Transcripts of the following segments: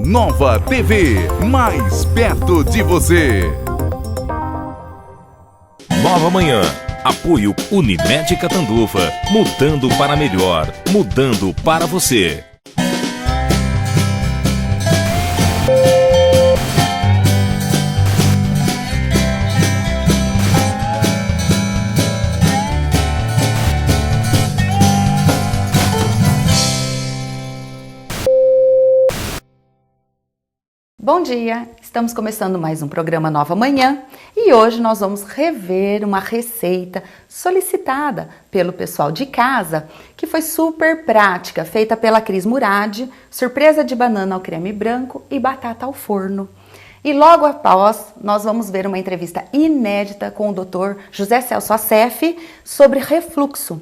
Nova TV, mais perto de você. Nova Manhã. Apoio Unimed Catanduva. Mudando para melhor. Mudando para você. Bom dia, estamos começando mais um programa Nova Manhã e hoje nós vamos rever uma receita solicitada pelo pessoal de casa, que foi super prática, feita pela Cris Murad, surpresa de banana ao creme branco e batata ao forno. E logo após, nós vamos ver uma entrevista inédita com o Dr. José Celso Assef sobre refluxo.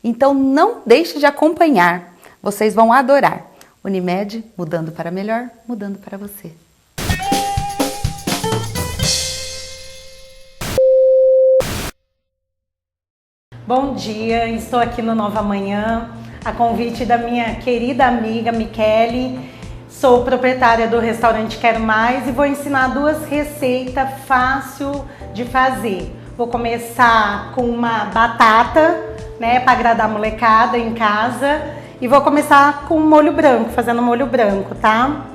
Então não deixe de acompanhar, vocês vão adorar. Unimed, mudando para melhor, mudando para você. Bom dia, estou aqui no Nova Manhã, a convite da minha querida amiga Michele. Sou proprietária do restaurante Quero Mais e vou ensinar duas receitas fácil de fazer. Vou começar com uma batata, né, para agradar a molecada em casa, e vou começar com molho branco, fazendo molho branco, tá?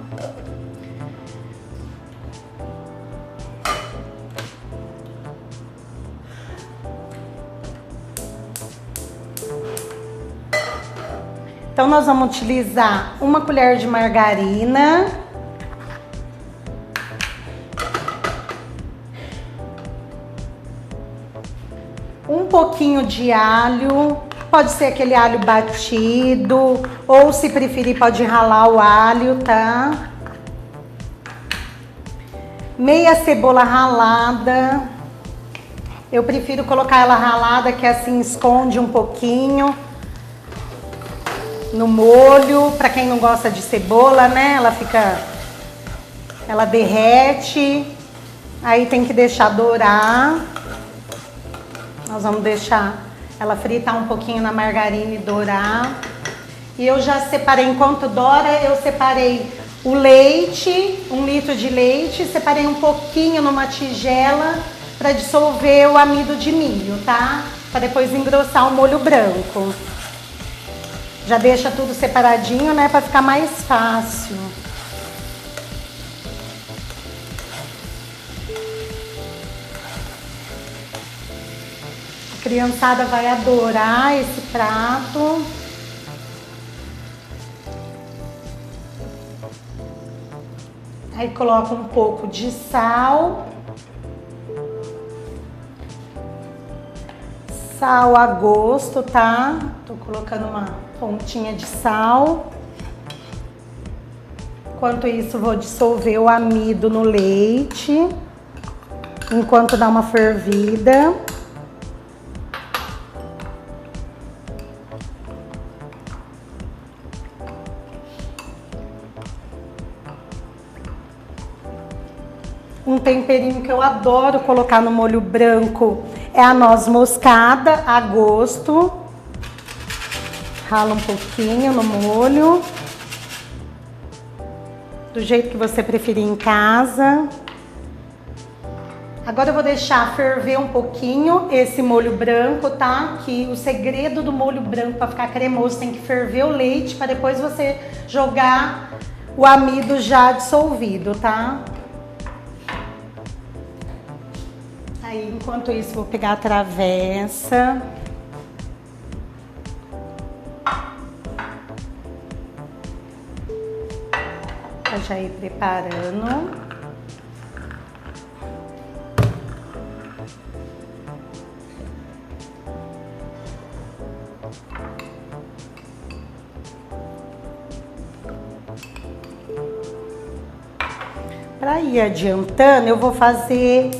Então nós vamos utilizar uma colher de margarina, um pouquinho de alho, pode ser aquele alho batido, ou se preferir pode ralar o alho, tá? Meia cebola ralada, eu prefiro colocar ela ralada que assim esconde um pouquinho no molho. Para quem não gosta de cebola, né, ela derrete, aí tem que deixar dourar. Nós vamos deixar ela fritar um pouquinho na margarina e dourar. E eu já separei, enquanto dora, eu separei o leite, 1 litro de leite, separei um pouquinho numa tigela para dissolver o amido de milho, tá? Para depois engrossar o molho branco. Já deixa tudo separadinho, né, para ficar mais fácil. A criançada vai adorar esse prato. Aí coloca um pouco de sal. Sal a gosto, tá? Tô colocando uma pontinha de sal. Enquanto isso, vou dissolver o amido no leite, enquanto dá uma fervida. Um temperinho que eu adoro colocar no molho branco é a noz moscada a gosto. Rala um pouquinho no molho, do jeito que você preferir em casa. Agora eu vou deixar ferver um pouquinho esse molho branco, tá? Que o segredo do molho branco para ficar cremoso tem que ferver o leite para depois você jogar o amido já dissolvido, tá? Aí, enquanto isso, vou pegar a travessa. Pra já ir preparando. Para ir adiantando, eu vou fazer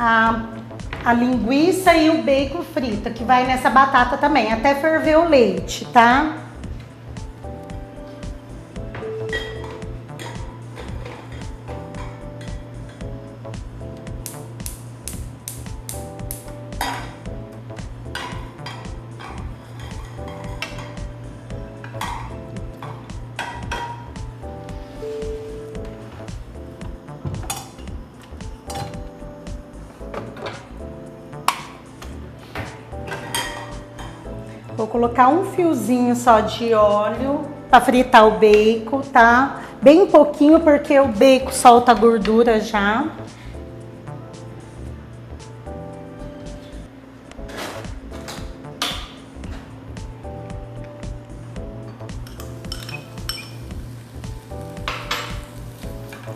a linguiça e o bacon frito, que vai nessa batata também, até ferver o leite, tá? colocar um fiozinho só de óleo para fritar o bacon, tá? Bem pouquinho, porque o bacon solta gordura já.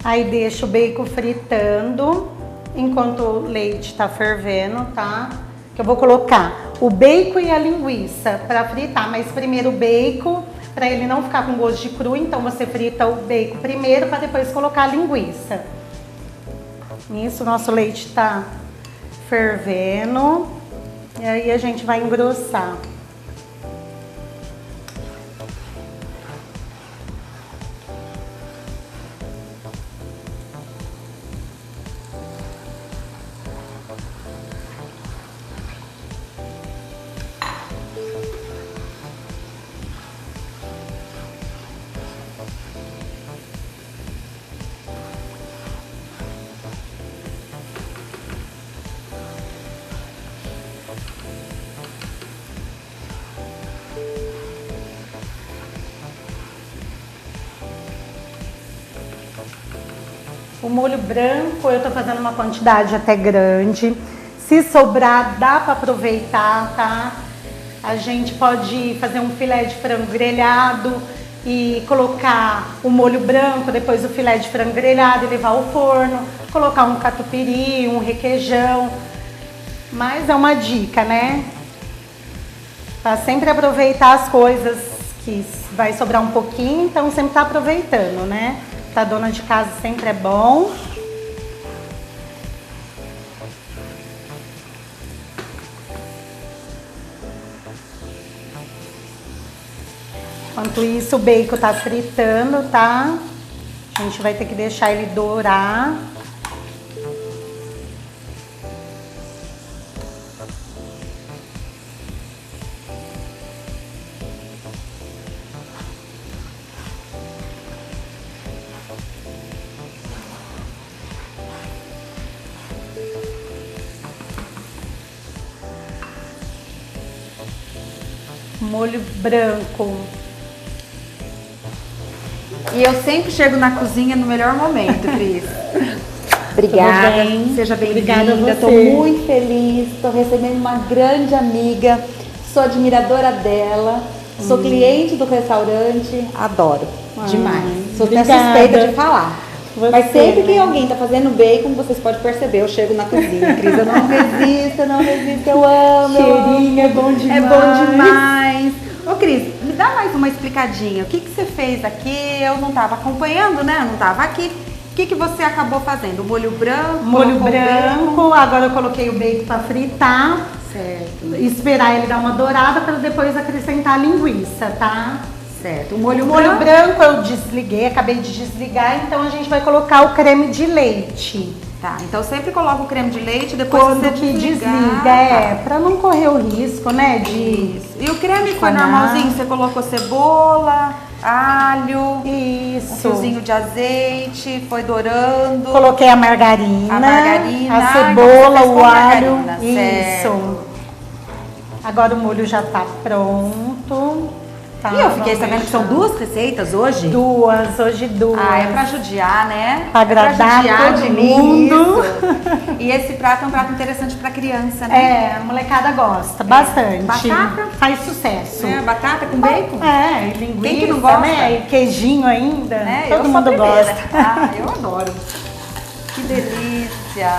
Aí deixa o bacon fritando enquanto o leite tá fervendo, tá? Que eu vou colocar o bacon e a linguiça para fritar, mas primeiro o bacon, para ele não ficar com gosto de cru, então você frita o bacon primeiro para depois colocar a linguiça. Isso, nosso leite tá fervendo e aí a gente vai engrossar. O molho branco eu tô fazendo uma quantidade até grande. Se sobrar, dá para aproveitar, tá? A gente pode fazer um filé de frango grelhado e colocar o molho branco, depois o filé de frango grelhado e levar ao forno. Colocar um catupiry, um requeijão. Mas é uma dica, né? Pra sempre aproveitar as coisas que vai sobrar um pouquinho, então sempre tá aproveitando, né? Pra dona de casa sempre é bom. Enquanto isso, o bacon tá fritando, tá? A gente vai ter que deixar ele dourar. Molho branco. E eu sempre chego na cozinha no melhor momento, Cris. Obrigada, bem? seja Obrigada a bem-vinda. você. Estou muito feliz, estou recebendo uma grande amiga, sou admiradora dela, sou cliente do restaurante, adoro demais. Sou até obrigada. suspeita de falar. Você, Mas sempre que né? alguém tá fazendo bacon, vocês podem perceber, eu chego na cozinha, Cris, eu não resisto, eu amo. Cheirinho é bom demais. É bom demais. Ô Cris, me dá mais uma explicadinha, o que você fez aqui? Eu não tava acompanhando, né? Eu não tava aqui. O que você acabou fazendo? Molho branco? Molho colocou branco, agora eu coloquei o bacon para fritar. Certo, Esperar ele dar uma dourada para depois acrescentar a linguiça, tá? certo. O O molho branco eu desliguei, acabei de desligar, então a gente vai colocar o creme de leite. Tá, então sempre coloca o creme de leite, depois Quando você que desliga. desliga, pra não correr o risco, né, de... Isso. E o creme foi Conar. normalzinho? Você colocou cebola, alho, um Isso. fiozinho de azeite, foi dourando. Coloquei a margarina, A margarina, a então cebola, você fez com o alho. margarina, Isso. certo. Agora o molho já tá pronto. Tá, E eu fiquei vamos sabendo que são deixar. 2 receitas hoje? Hoje duas. Ah, é pra judiar, né? Pra agradar é pra judiar todo de mim, mundo. isso. E esse prato é um prato interessante pra criança, né? É, a molecada gosta bastante. Batata? Faz sucesso. É, batata com bacon? É, e linguiça, Quem que não gosta? né? E queijinho ainda. Né? Eu Todo sou a mundo primeira. gosta. Ah, eu adoro. Que delícia.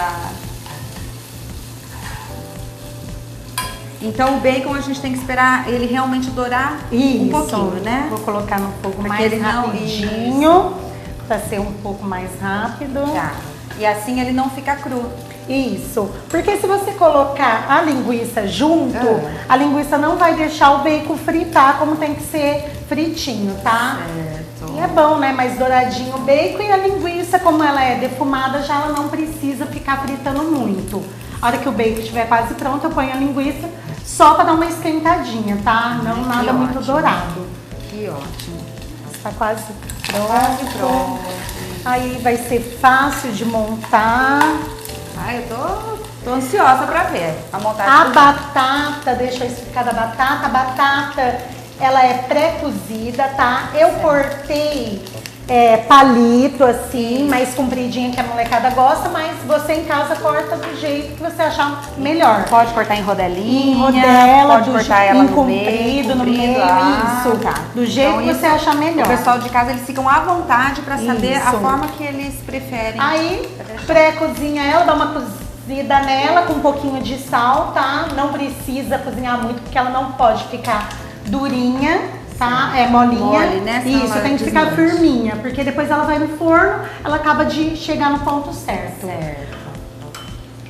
Então o bacon a gente tem que esperar ele realmente dourar um pouquinho, né? Vou colocar no fogo Pra que mais ele não- rapidinho, para ser um pouco mais rápido. Tá. E assim ele não fica cru. Isso, porque se você colocar a linguiça junto, Ah. a linguiça não vai deixar o bacon fritar como tem que ser fritinho, tá? Certo. E é bom, né? Mais douradinho o bacon e a linguiça, como ela é defumada, já ela não precisa ficar fritando muito. A hora que o bacon estiver quase pronto, eu ponho a linguiça só para dar uma esquentadinha, tá? Não Que nada muito ótimo. dourado. Que ótimo. Está quase pronto. Quase pronto. Aí vai ser fácil de montar. Ai, eu tô Tô ansiosa pra ver a montagem. A batata, deixa eu explicar da batata. A batata, ela é pré-cozida, tá? Eu cortei palito assim, mais compridinha que a molecada gosta, mas você em casa corta do jeito que você achar melhor. Pode cortar em rodelinha, Em rodela, pode cortar ela no comprido, no meio, isso. tá. Do jeito que você achar melhor. O pessoal de casa, eles ficam à vontade pra saber a forma que eles preferem. Aí, pré-cozinha ela, dá uma cozida nela com um pouquinho de sal, tá? Não precisa cozinhar muito, porque ela não pode ficar durinha. Tá? É molinha. Mole, né? Isso, tem que ficar firminha, porque depois ela vai no forno, ela acaba de chegar no ponto certo. Certo.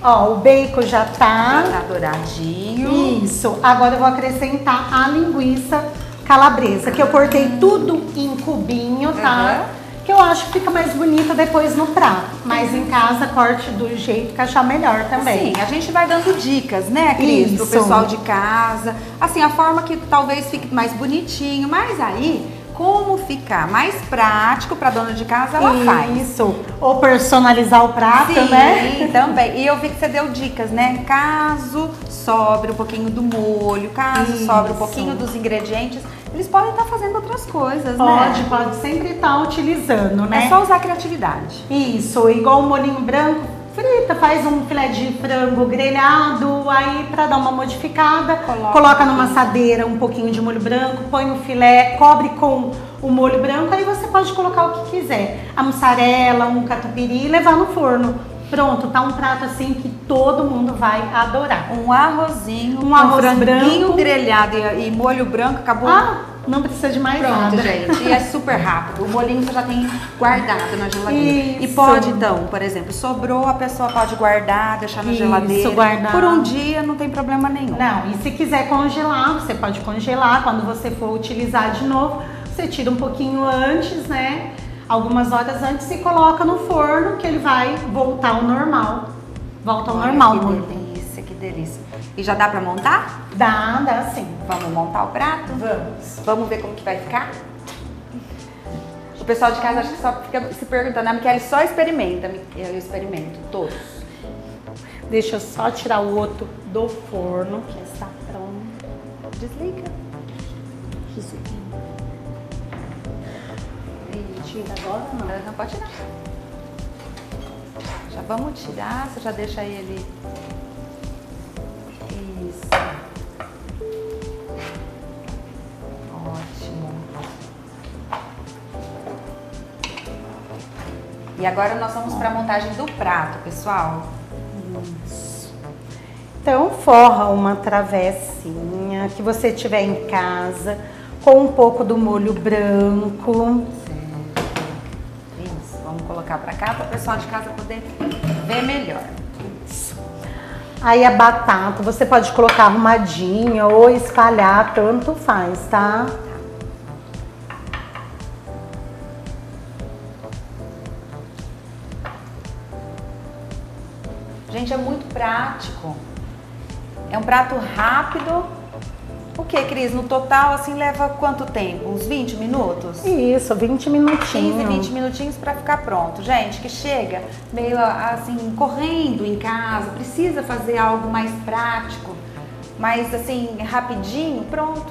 Ó, o bacon já tá. Já tá douradinho. Isso. Agora eu vou acrescentar a linguiça calabresa, que eu cortei tudo em cubinho, tá? Que eu acho que fica mais bonita depois no prato. Mas em casa, corte do jeito que achar melhor também. Sim, a gente vai dando dicas, né, Cris? Isso. Pro pessoal de casa. Assim, a forma que talvez fique mais bonitinho. Mas aí, como ficar mais prático pra dona de casa, ela faz. Isso. Ou personalizar o prato, Sim, né? também. E eu vi que você deu dicas, né? Caso sobre um pouquinho do molho, caso sobre um pouquinho dos ingredientes, eles podem estar fazendo outras coisas, né? Pode sempre estar utilizando, né? É só usar a criatividade. Isso, igual o molhinho branco, frita, faz um filé de frango grelhado, aí pra dar uma modificada, coloca numa assadeira um pouquinho de molho branco, põe o filé, cobre com o molho branco, aí você pode colocar o que quiser. A mussarela, um catupiry e levar no forno. Pronto, tá um prato assim que todo mundo vai adorar. Um arrozinho, Um arroz franguinho branco. grelhado e molho branco, acabou. Não precisa de mais Pronto, nada. gente. E é super rápido. O molhinho você já tem guardado na geladeira. E Isso. pode, então, por exemplo, sobrou, a pessoa pode guardar, deixar na geladeira. guardar. Por um dia, não tem problema nenhum. Não, e se quiser congelar, você pode congelar. Quando você for utilizar de novo, você tira um pouquinho antes, né? Algumas horas antes e coloca no forno que ele vai voltar ao normal. Volta ao normal, Que amor. delícia, que delícia. E já dá pra montar? Dá sim. Vamos montar o prato? Vamos. Vamos ver como que vai ficar? O pessoal de casa acho que só fica se perguntando, a Michele só experimenta. Eu experimento todos. Deixa eu só tirar o outro do forno, que está pronto. Desliga. Isso aqui. Tira agora ou não? Não pode tirar. Já vamos tirar, você já deixa ele. Isso. Ótimo. E agora nós vamos para a montagem do prato, pessoal. Então, forra uma travessinha que você tiver em casa com um pouco do molho branco. Isso, vamos colocar para cá para o pessoal de casa poder ver melhor. Isso. Aí a batata, você pode colocar arrumadinha ou espalhar, tanto faz, tá? Gente, é muito prático. É um prato rápido. O que, Cris? No total, assim, leva quanto tempo? Uns 20 minutos? Isso, 20 minutinhos. 15, 20 minutinhos para ficar pronto. Gente, que chega meio assim, correndo em casa, precisa fazer algo mais prático, mais assim, rapidinho, pronto.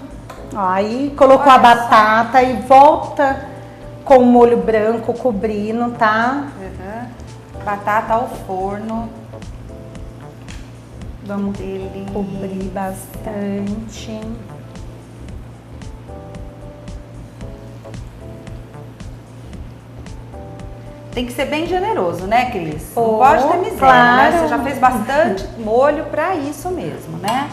Ó, aí colocou Olha a batata e volta com o molho branco cobrindo, tá? Batata ao forno. Vamos Delícia. cobrir bastante. Tem que ser bem generoso, né, Cris? Não Oh, pode ter miséria, claro. né? Você já fez bastante molho para isso mesmo, né?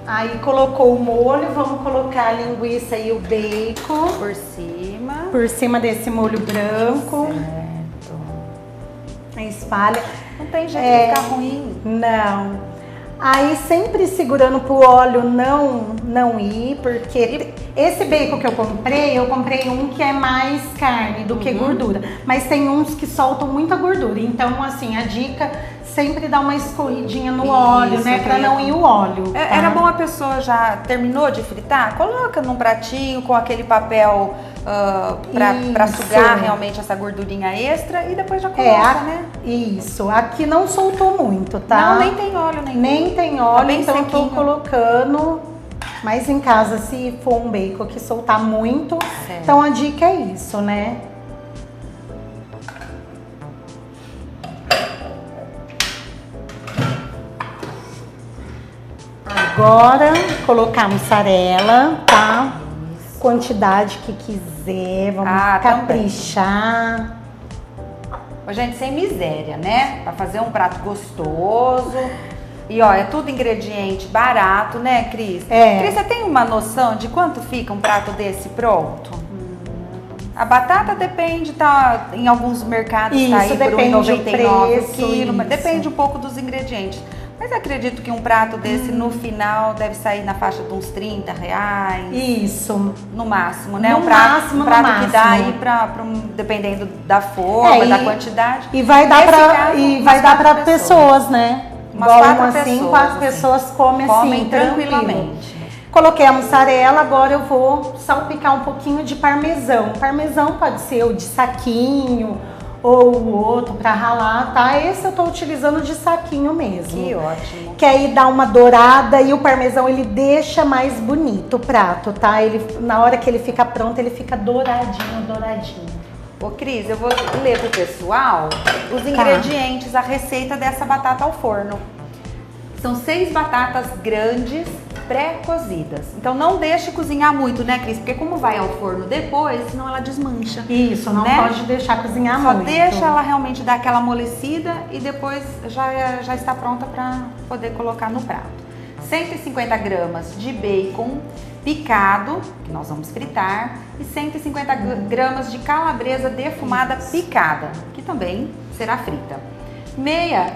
Aí colocou o molho, vamos colocar a linguiça e o bacon Por cima. por cima desse molho branco. Certo. Aí espalha. Não tem jeito de ficar ruim. Não. Aí sempre segurando pro óleo não ir, porque Esse bacon que eu comprei um que é mais carne do que gordura. Mas tem uns que soltam muita gordura. Então, assim, a dica sempre dá uma escorridinha no óleo, né? Pra não ir o óleo. Tá? Era bom a pessoa já terminou de fritar? Coloca num pratinho com aquele papel pra sugar realmente essa gordurinha extra e depois já coloca, né? Isso. Aqui não soltou muito, tá? Não, nem tem óleo. Nem tem óleo, bem então sequinho. eu tô colocando. Mas em casa, se for um bacon que soltar muito, então a dica é isso, né? Agora, colocar mussarela, tá? Quantidade que quiser, vamos caprichar. Ô, gente, sem miséria, né? Pra fazer um prato gostoso. E ó, é tudo ingrediente barato, né, Cris? Cris, você tem uma noção de quanto fica um prato desse pronto? A batata depende, tá? Em alguns mercados tá aí por R$1,99 o quilo, mas depende um pouco dos ingredientes. Mas acredito que um prato desse no final deve sair na faixa de uns R$30. Isso. No máximo, né? No máximo, um prato que dá aí dependendo da forma, da quantidade. E vai dar para pessoas, né? Quatro pessoas comem tranquilamente. Coloquei a mussarela, agora eu vou salpicar um pouquinho de parmesão. Parmesão pode ser o de saquinho ou o outro para ralar, tá? Esse eu tô utilizando de saquinho mesmo. Que ótimo. Que aí dá uma dourada e o parmesão ele deixa mais bonito o prato, tá? Ele, na hora que ele fica pronto, ele fica douradinho. Ô Cris, eu vou ler pro pessoal os ingredientes, a receita dessa batata ao forno. São 6 batatas grandes pré-cozidas. Então não deixe cozinhar muito, né, Cris? Porque como vai ao forno depois, senão ela desmancha. Isso, não pode deixar cozinhar muito. Só deixa ela realmente dar aquela amolecida e depois já está pronta para poder colocar no prato. 150 gramas de bacon picado, que nós vamos fritar, e 150 gramas de calabresa defumada picada, que também será frita.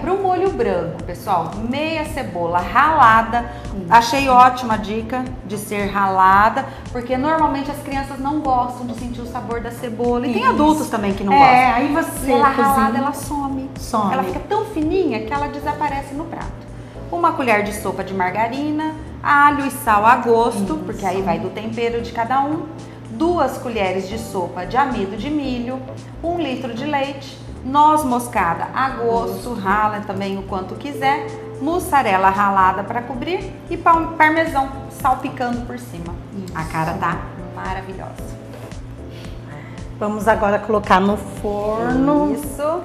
Para o molho branco, pessoal, meia cebola ralada. Achei ótima a dica de ser ralada, porque normalmente as crianças não gostam de sentir o sabor da cebola. E tem adultos também que não gostam. Aí você ela ralada, ela some. Ela fica tão fininha que ela desaparece no prato. 1 colher de sopa de margarina, alho e sal a gosto, porque aí vai do tempero de cada um. 2 colheres de sopa de amido de milho, 1 litro de leite, noz moscada a gosto, rala também o quanto quiser, mussarela ralada para cobrir e parmesão salpicando por cima. A cara tá maravilhosa. Vamos agora colocar no forno. Isso.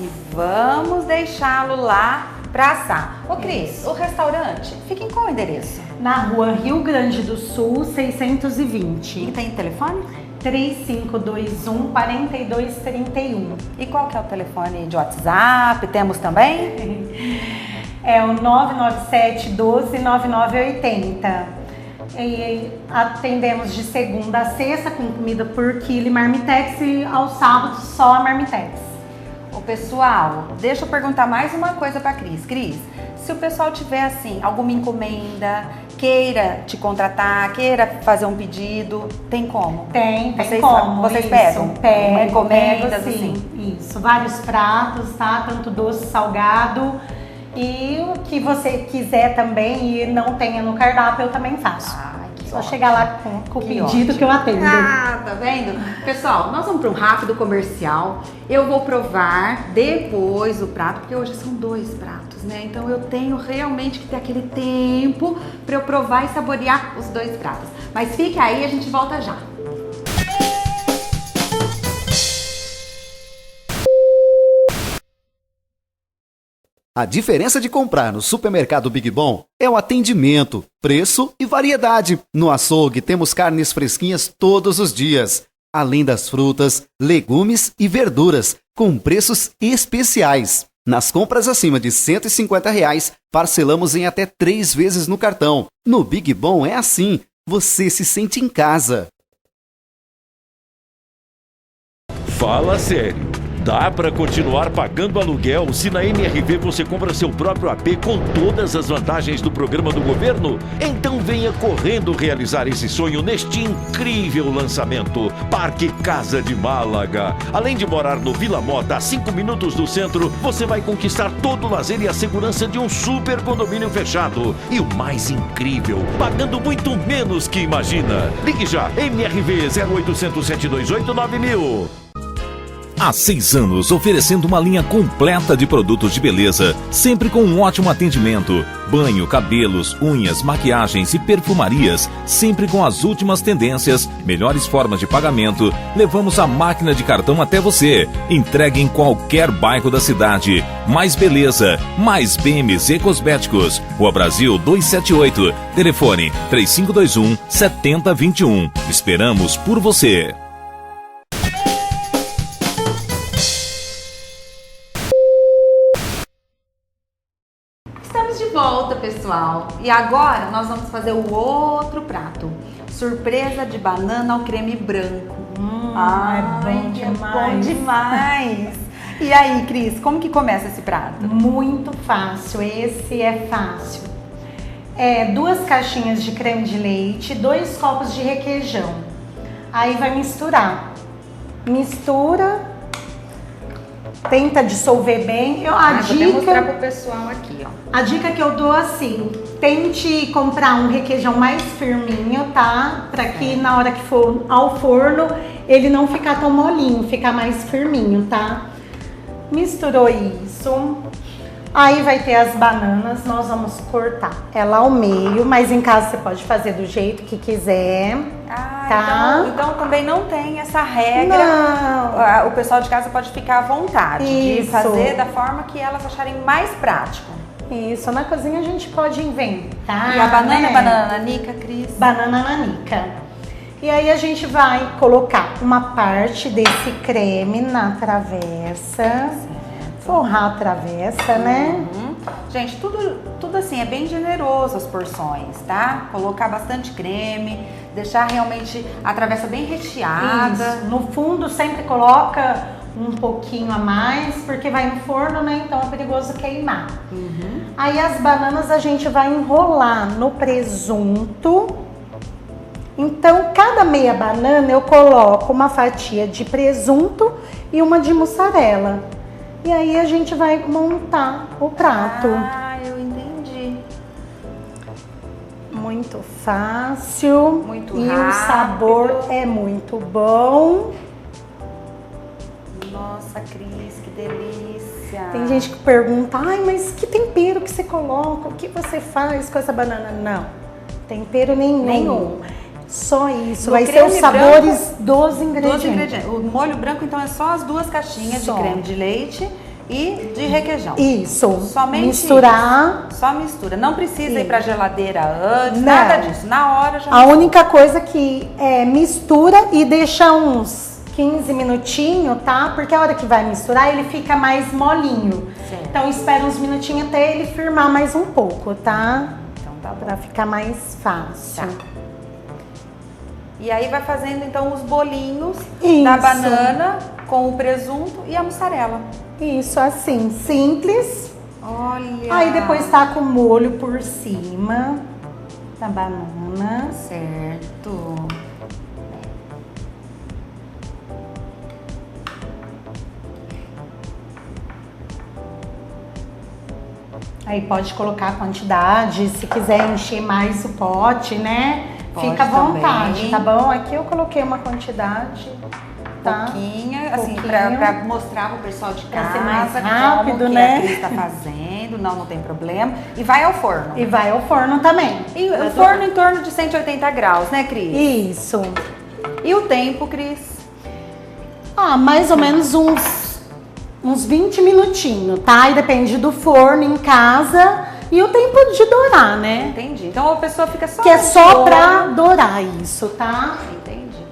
E vamos deixá-lo lá para assar. Ô Cris, o restaurante fica em qual endereço? Na rua Rio Grande do Sul, 620. E tem telefone? 3521-4231. E qual que é o telefone de WhatsApp? Temos também? É o 997-12-9980. E atendemos de segunda a sexta com comida por quilo e marmitex, e aos sábados só a marmitex. Ô pessoal, deixa eu perguntar mais uma coisa pra Cris. Cris, se o pessoal tiver assim, alguma encomenda, queira te contratar, queira fazer um pedido, tem como? Tem vocês, como. Vocês pegam? Encomendas assim? Isso, vários pratos, tá? Tanto doce, salgado. E o que você quiser também e não tenha no cardápio, eu também faço. Só chegar lá com o pedido que eu atendo. Ah, tá vendo? Pessoal, nós vamos para um rápido comercial. Eu vou provar depois o prato, porque hoje são 2 pratos, né? Então eu tenho realmente que ter aquele tempo para eu provar e saborear os 2 pratos. Mas fique aí, a gente volta já. A diferença de comprar no supermercado Big Bom é o atendimento, preço e variedade. No açougue temos carnes fresquinhas todos os dias, além das frutas, legumes e verduras, com preços especiais. Nas compras acima de R$150, parcelamos em até 3 vezes no cartão. No Big Bom é assim, você se sente em casa. Fala sério. dá para continuar pagando aluguel se na MRV você compra seu próprio AP com todas as vantagens do programa do governo? Então venha correndo realizar esse sonho neste incrível lançamento. Parque Casa de Málaga. Além de morar no Vila Mota, a 5 minutos do centro, você vai conquistar todo o lazer e a segurança de um super condomínio fechado. E o mais incrível, pagando muito menos que imagina. Ligue já, MRV 0800 728 9000. Há 6 anos, oferecendo uma linha completa de produtos de beleza, sempre com um ótimo atendimento. Banho, cabelos, unhas, maquiagens e perfumarias, sempre com as últimas tendências, melhores formas de pagamento. Levamos a máquina de cartão até você. Entregue em qualquer bairro da cidade. Mais beleza, mais BMZ Cosméticos. Rua Brasil 278. Telefone 3521 7021. Esperamos por você. Estamos de volta, pessoal. E agora nós vamos fazer o outro prato. Surpresa de banana ao creme branco. É bom demais. E aí, Cris, como que começa esse prato? Muito fácil, esse é fácil. 2 caixinhas de creme de leite, 2 copos de requeijão. Aí vai misturar. Mistura, tenta dissolver bem. Vou até mostrar pro pessoal aqui, ó. A dica que eu dou assim, tente comprar um requeijão mais firminho, tá? Pra que na hora que for ao forno, ele não ficar tão molinho, ficar mais firminho, tá? Misturou isso. Aí vai ter as bananas, nós vamos cortar ela ao meio, mas em casa você pode fazer do jeito que quiser, tá? Então também não tem essa regra. Não. O pessoal de casa pode ficar à vontade de fazer da forma que elas acharem mais prático. Isso, na cozinha a gente pode inventar. E a banana é banana nanica, Cris? Banana nanica. E aí a gente vai colocar uma parte desse creme na travessa. Forrar a travessa, né? Gente, tudo assim, é bem generoso as porções, tá? Colocar bastante creme, deixar realmente a travessa bem recheada. Isso. No fundo sempre coloca um pouquinho a mais, porque vai no forno, né? Então é perigoso queimar. Aí as bananas a gente vai enrolar no presunto. Então, cada meia banana eu coloco uma fatia de presunto e uma de mussarela. E aí a gente vai montar o prato. Eu entendi. Muito fácil. Muito rápido. rápido. O sabor é muito bom. Nossa, Cris, que delícia. Tem gente que pergunta, mas que tempero que você coloca? O que você faz com essa banana? Não, tempero nenhum. Só isso, vai ser os sabores dos ingredientes. O molho branco, então, é só as 2 caixinhas de creme de leite e de requeijão. Isso. Somente misturar. Isso. Só mistura. Não precisa ir pra geladeira antes, nada disso. Na hora já. A única coisa que mistura e deixa uns 15 minutinhos, tá? Porque a hora que vai misturar, ele fica mais molinho. Certo. Então, espera uns minutinhos até ele firmar mais um pouco, tá? Então tá bom. Pra ficar mais fácil. Tá. E aí vai fazendo então os bolinhos Isso. da banana com o presunto e a mussarela. Isso, assim, simples. Olha! Aí depois taca o molho por cima da banana. Certo. Aí pode colocar a quantidade, se quiser encher mais o pote, né? Pode fica à vontade, também. tá bom? Aqui eu coloquei uma quantidade, tá? Pouquinho, assim, Pouquinho. pra mostrar pro pessoal de Pra casa ser mais rápido, como né? que a Cris tá fazendo, não tem problema. E vai ao forno. E vai ao forno também. E o forno em torno de 180 graus, né, Cris? Isso. E o tempo, Cris? Mais ou menos uns 20 minutinhos, tá? E depende do forno em casa e o tempo de dourar, né? Entendi. Então a pessoa fica só... Que é só pra dourar isso, tá? Entendi.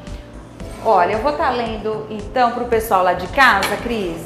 Olha, eu vou estar lendo então pro pessoal lá de casa, Cris,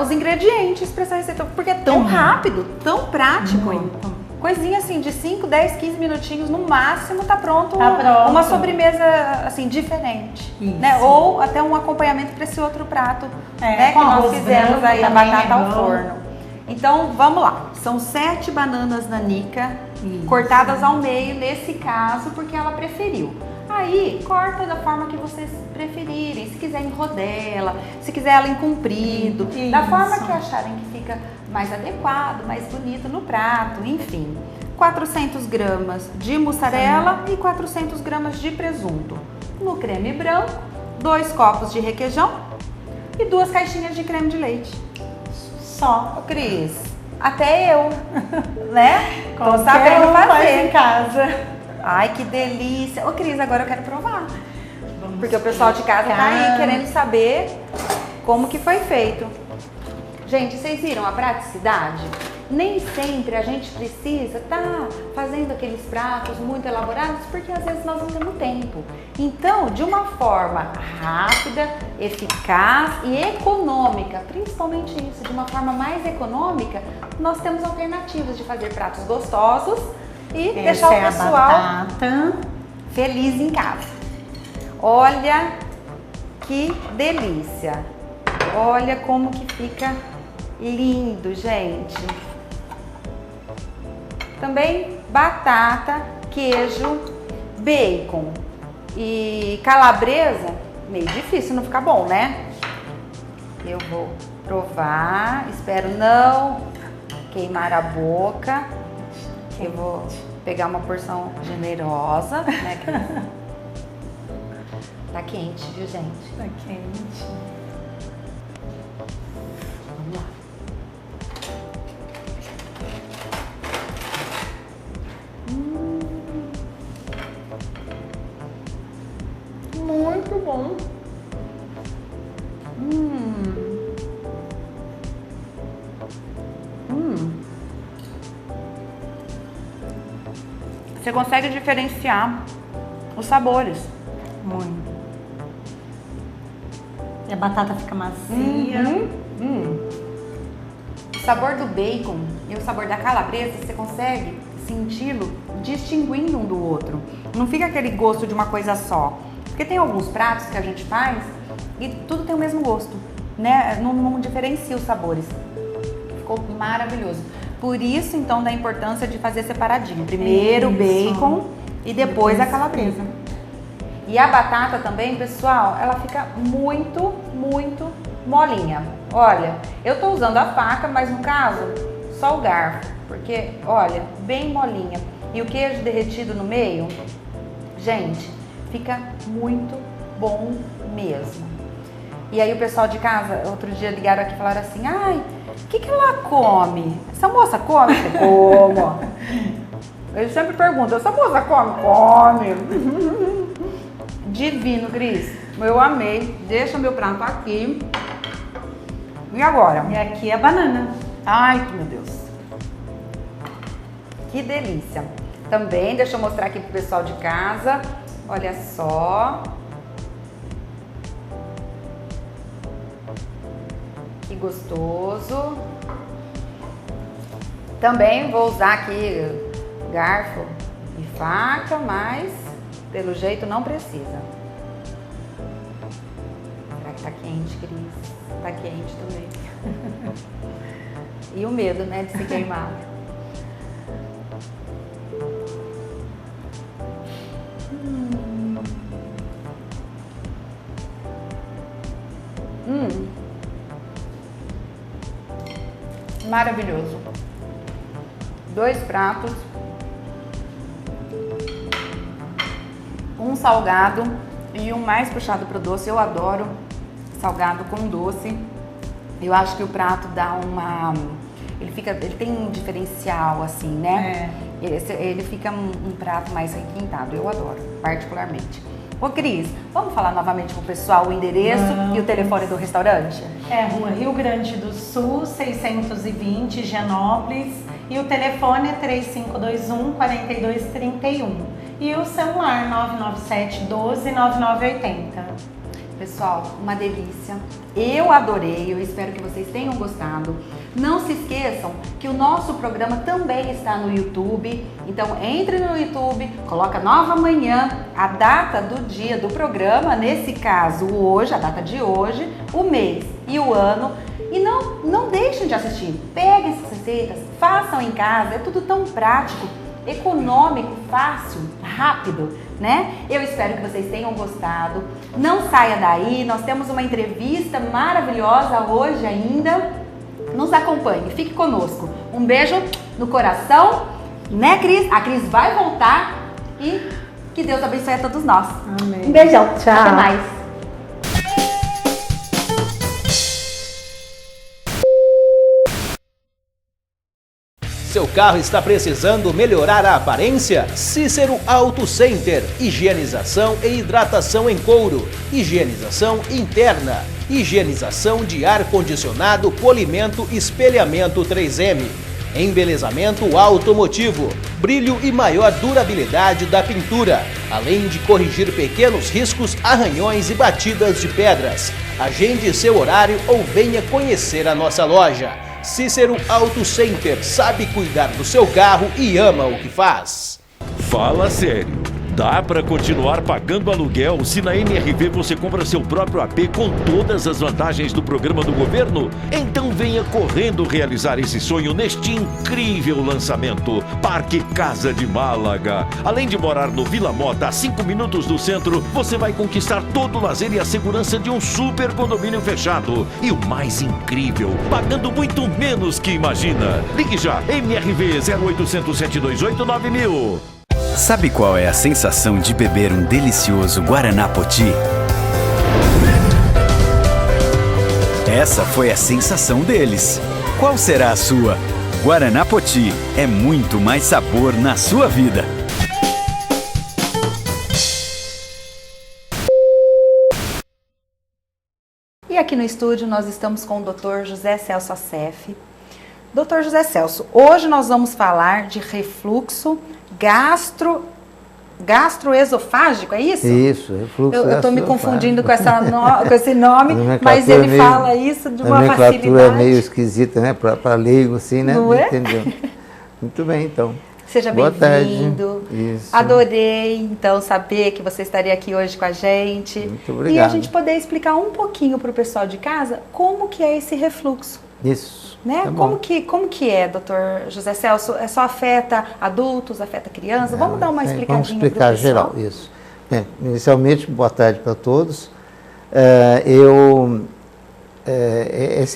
os ingredientes para essa receita, porque é tão rápido, tão prático. Muito. Coisinha assim, de 5, 10, 15 minutinhos no máximo, tá pronto. Tá pronto. Uma sobremesa assim, diferente. Isso. Né? Ou até um acompanhamento para esse outro prato, né? Que com nós arroz fizemos branco aí, a também batata é ao bom. forno. Então, vamos lá. São 7 bananas nanica, Isso. cortadas ao meio, nesse caso, porque ela preferiu. Aí, corta da forma que vocês preferirem. Se quiser em rodela, se quiser ela em comprido, da Isso. forma que acharem que fica mais adequado, mais bonito no prato, enfim. 400 gramas de mussarela e 400 gramas de presunto. No creme branco, 2 copos de requeijão e 2 caixinhas de creme de leite. Só. Ô, Cris, até eu, né? Tô Qualquer sabendo um faz fazer. em casa. Ai, que delícia. Ô, Cris, agora eu quero provar. Porque o pessoal de casa tá aí querendo saber como que foi feito. Gente, vocês viram a praticidade? Nem sempre a gente precisa estar fazendo aqueles pratos muito elaborados, porque às vezes nós não temos tempo. Então, de uma forma rápida, eficaz e econômica, principalmente isso, de uma forma mais econômica, nós temos alternativas de fazer pratos gostosos e deixar o pessoal a batata. feliz em casa. Olha que delícia. Olha como que fica lindo, gente. Também batata, queijo, bacon e calabresa. Meio difícil não ficar bom, né? Eu vou provar, espero não queimar a boca. Eu vou pegar uma porção generosa, né? Tá quente, viu, gente? Tá quente. Vamos lá. Muito bom. Você consegue diferenciar os sabores. Muito. E a batata fica macia. O sabor do bacon e o sabor da calabresa, você consegue senti-lo distinguindo um do outro. Não fica aquele gosto de uma coisa só. Porque tem alguns pratos que a gente faz e tudo tem o mesmo gosto, né? Não diferencia os sabores. Ficou maravilhoso. Por isso, então, da importância de fazer separadinho. Primeiro o bacon e depois a calabresa. E a batata também, pessoal, ela fica muito, muito molinha. Olha, eu tô usando a faca, mas no caso, só o garfo. Porque, olha, bem molinha. E o queijo derretido no meio, gente, fica muito bom mesmo. E aí o pessoal de casa, outro dia ligaram aqui e falaram assim, ai, o que ela come? Essa moça come? Eu como. Eles sempre perguntam, essa moça come? Come. Divino, Cris. Eu amei. Deixa meu prato aqui. E agora? E aqui a banana. Ai, meu Deus. Que delícia. Também, deixa eu mostrar aqui pro pessoal de casa. Olha só. Que gostoso. Também vou usar aqui garfo e faca, mas pelo jeito não precisa. Será que tá quente, Cris? Tá quente também. E o medo, né, de se queimar. Maravilhoso. 2 pratos. Um salgado e um mais puxado pro doce. Eu adoro salgado com doce. Eu acho que o prato dá uma... Ele tem um diferencial, assim, né? Ele fica um prato mais requintado. Eu adoro, particularmente. Ô, Cris, vamos falar novamente pro pessoal o endereço e o telefone do restaurante? É Rua Rio Grande do Sul, 620, Higienópolis. E o telefone é 3521-4231. E o celular 997 12 9980. Pessoal, uma delícia. Eu adorei, eu espero que vocês tenham gostado. Não se esqueçam que o nosso programa também está no YouTube. Então entre no YouTube, coloca Nova Manhã, a data do dia do programa, nesse caso hoje, a data de hoje, o mês e o ano. E não deixem de assistir. Peguem essas receitas, façam em casa, é tudo tão prático, econômico, fácil, rápido, né? Eu espero que vocês tenham gostado. Não saia daí, nós temos uma entrevista maravilhosa hoje ainda. Nos acompanhe, fique conosco. Um beijo no coração, né, Cris? A Cris vai voltar e que Deus abençoe a todos nós. Amém. Um beijão, Tchau. até mais. Seu carro está precisando melhorar a aparência? Cícero Auto Center. Higienização e hidratação em couro. Higienização interna. Higienização de ar-condicionado, polimento, espelhamento 3M. Embelezamento automotivo. Brilho e maior durabilidade da pintura. Além de corrigir pequenos riscos, arranhões e batidas de pedras. Agende seu horário ou venha conhecer a nossa loja. Cícero Auto Center sabe cuidar do seu carro e ama o que faz. Fala sério. Dá para continuar pagando aluguel se na MRV você compra seu próprio AP com todas as vantagens do programa do governo? Então venha correndo realizar esse sonho neste incrível lançamento. Parque Casa de Málaga. Além de morar no Vila Mota, a 5 minutos do centro, você vai conquistar todo o lazer e a segurança de um super condomínio fechado. E o mais incrível, pagando muito menos que imagina. Ligue já, MRV 0800 728 9000. Sabe qual é a sensação de beber um delicioso Guaraná Poti? Essa foi a sensação deles. Qual será a sua? Guaraná Poti é muito mais sabor na sua vida. E aqui no estúdio nós estamos com o Dr. José Celso Assef. Dr. José Celso, hoje nós vamos falar de refluxo gastroesofágico, é isso? Isso, refluxo Eu estou me gastroesofágico. confundindo com esse nome, mas ele fala isso de uma facilidade. A nomenclatura é meio esquisita, né? Para leigo, assim, né? Não é? Entendeu? Muito bem, então. Seja bem-vindo. Adorei, então, saber que você estaria aqui hoje com a gente. Muito obrigado. E a gente poder explicar um pouquinho para o pessoal de casa como que é esse refluxo. Isso. Né? Tá Como que é, doutor José Celso? É só afeta adultos, afeta crianças? Vamos dar uma explicadinha Vamos explicar pro pessoal? geral, isso. Inicialmente, boa tarde para todos.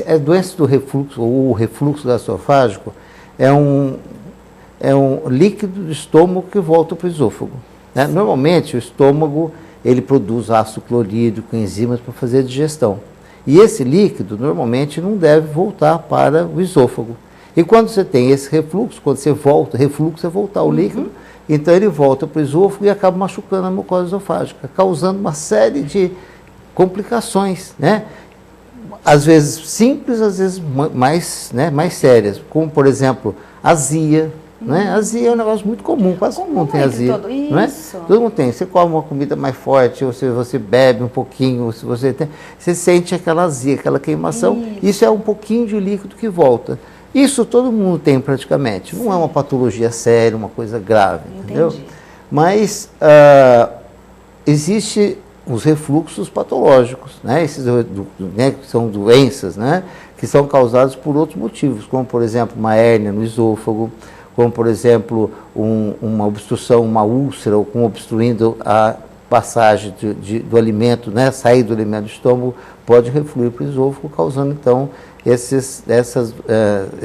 A doença do refluxo, ou o refluxo gastroesofágico, é um líquido do estômago que volta para o esôfago. Né? Normalmente, o estômago ele produz ácido clorídrico, enzimas para fazer a digestão. E esse líquido, normalmente, não deve voltar para o esôfago. E quando você tem esse refluxo, quando você volta, refluxo é voltar o líquido, então ele volta para o esôfago e acaba machucando a mucosa esofágica, causando uma série de complicações, né? Às vezes simples, às vezes mais sérias, como, por exemplo, azia. Né? Azia é um negócio muito comum, quase todo mundo tem azia. Não é? Todo mundo tem. Você come uma comida mais forte, ou se você bebe um pouquinho, se você sente aquela azia, aquela queimação. Isso é um pouquinho de líquido que volta. Isso todo mundo tem praticamente. Não é uma patologia séria, uma coisa grave. Entendeu? Mas existe os refluxos patológicos, né? Esses que são doenças, né? Que são causadas por outros motivos, como por exemplo uma hérnia no esôfago, como por exemplo uma obstrução, uma úlcera, ou obstruindo a passagem do alimento, né? Sair do alimento do estômago, pode refluir para o esôfago, causando então esses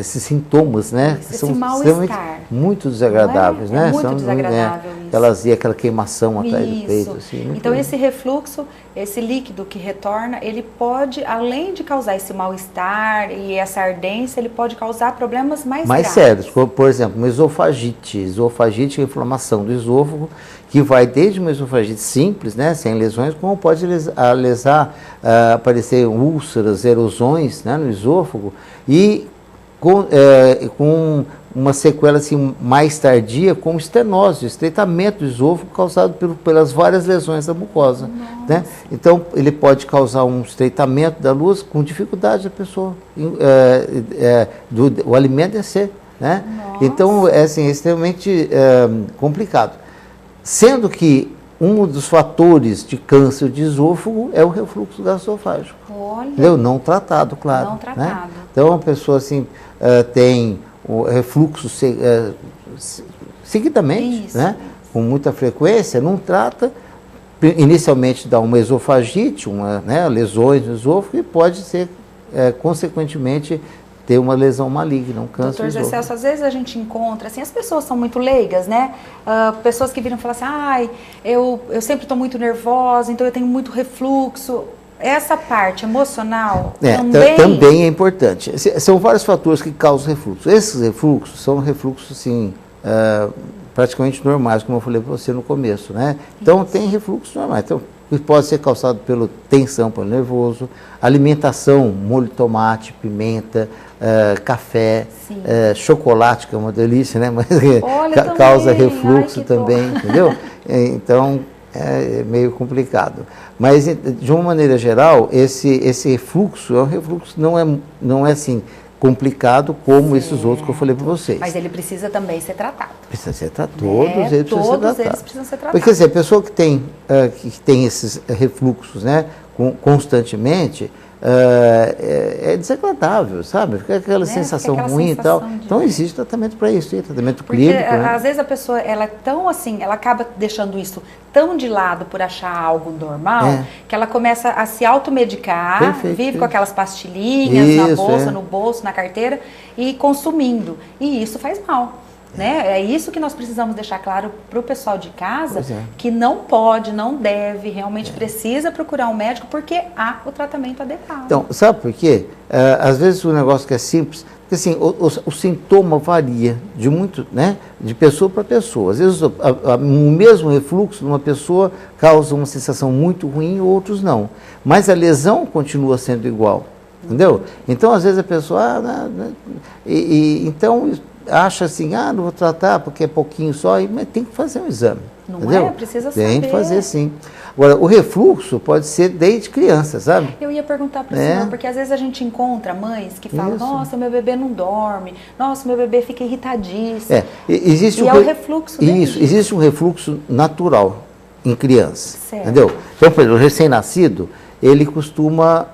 sintomas, né? Esse que são mal-estar. Muito desagradáveis, né? Muito desagradável isso. Aquela azia, aquela queimação atrás do peito. Assim, então esse refluxo, esse líquido que retorna, ele pode, além de causar esse mal-estar e essa ardência, ele pode causar problemas mais graves. Sérios, como por exemplo, uma esofagite. Esofagite é a inflamação do esôfago, que vai desde uma esofagite simples, né, sem lesões, como pode aparecer úlceras, erosões, né, no esôfago, e com uma sequela assim, mais tardia, como estenose, estreitamento do esôfago causado pelas várias lesões da mucosa. Né? Então, ele pode causar um estreitamento da luz com dificuldade da pessoa, o alimento descer. Né? Então, é assim, extremamente complicado. Sendo que um dos fatores de câncer de esôfago é o refluxo gastroesofágico. Olha. Entendeu? Não tratado, claro. Não tratado. Né? Então, a pessoa assim, tem o refluxo seguidamente, Isso, né? Com muita frequência, não trata, inicialmente dá uma esofagite, lesões no esôfago e pode ser, consequentemente, ter uma lesão maligna, um câncer Doutor de Zé esôfago. Celso, às vezes a gente encontra, assim, as pessoas são muito leigas, né? Pessoas que viram falar assim, ai, eu sempre estou muito nervosa, então eu tenho muito refluxo. Essa parte emocional também é importante. São vários fatores que causam refluxo. Esses refluxos são refluxos, assim, praticamente normais, como eu falei para você no começo, né? Então, tem refluxos normais. Então, pode ser causado pela tensão, pelo nervoso, alimentação, molho de tomate, pimenta, café, chocolate, que é uma delícia, né? Mas causa refluxo também, entendeu? Então, é meio complicado. Mas, de uma maneira geral, esse refluxo é um refluxo, não é assim, complicado como esses outros que eu falei para vocês. Mas ele precisa também ser tratado. Precisa ser tratado, todos eles precisam ser tratados. Eles precisam ser tratados. Porque, assim, a pessoa que tem esses refluxos, né, constantemente, é desagradável, sabe? Fica aquela sensação ruim e tal. Então, existe tratamento para isso, tratamento clínico. Porque, né? às vezes, a pessoa, ela é tão assim, ela acaba deixando isso tão de lado por achar algo normal, que ela começa a se automedicar, vive com aquelas pastilhinhas na bolsa, no bolso, na carteira, e consumindo. E isso faz mal. Né? É isso que nós precisamos deixar claro para o pessoal de casa, que não pode, não deve, realmente precisa procurar um médico porque há o tratamento adequado. Então, sabe por quê? Às vezes o negócio que é simples, porque assim, o sintoma varia de pessoa para pessoa. Às vezes o mesmo refluxo numa pessoa causa uma sensação muito ruim, outros não. Mas a lesão continua sendo igual, entendeu? Então, às vezes a pessoa, então acha assim, não vou tratar porque é pouquinho só, mas tem que fazer um exame. Não entendeu? Precisa saber. Tem que fazer sim. Agora, o refluxo pode ser desde criança, sabe? Eu ia perguntar para o senhor, porque às vezes a gente encontra mães que falam, nossa, meu bebê não dorme, nossa, meu bebê fica irritadíssimo. Existe o refluxo dele. Isso, existe um refluxo natural em criança, certo. Entendeu? Então, por exemplo, o recém-nascido, ele costuma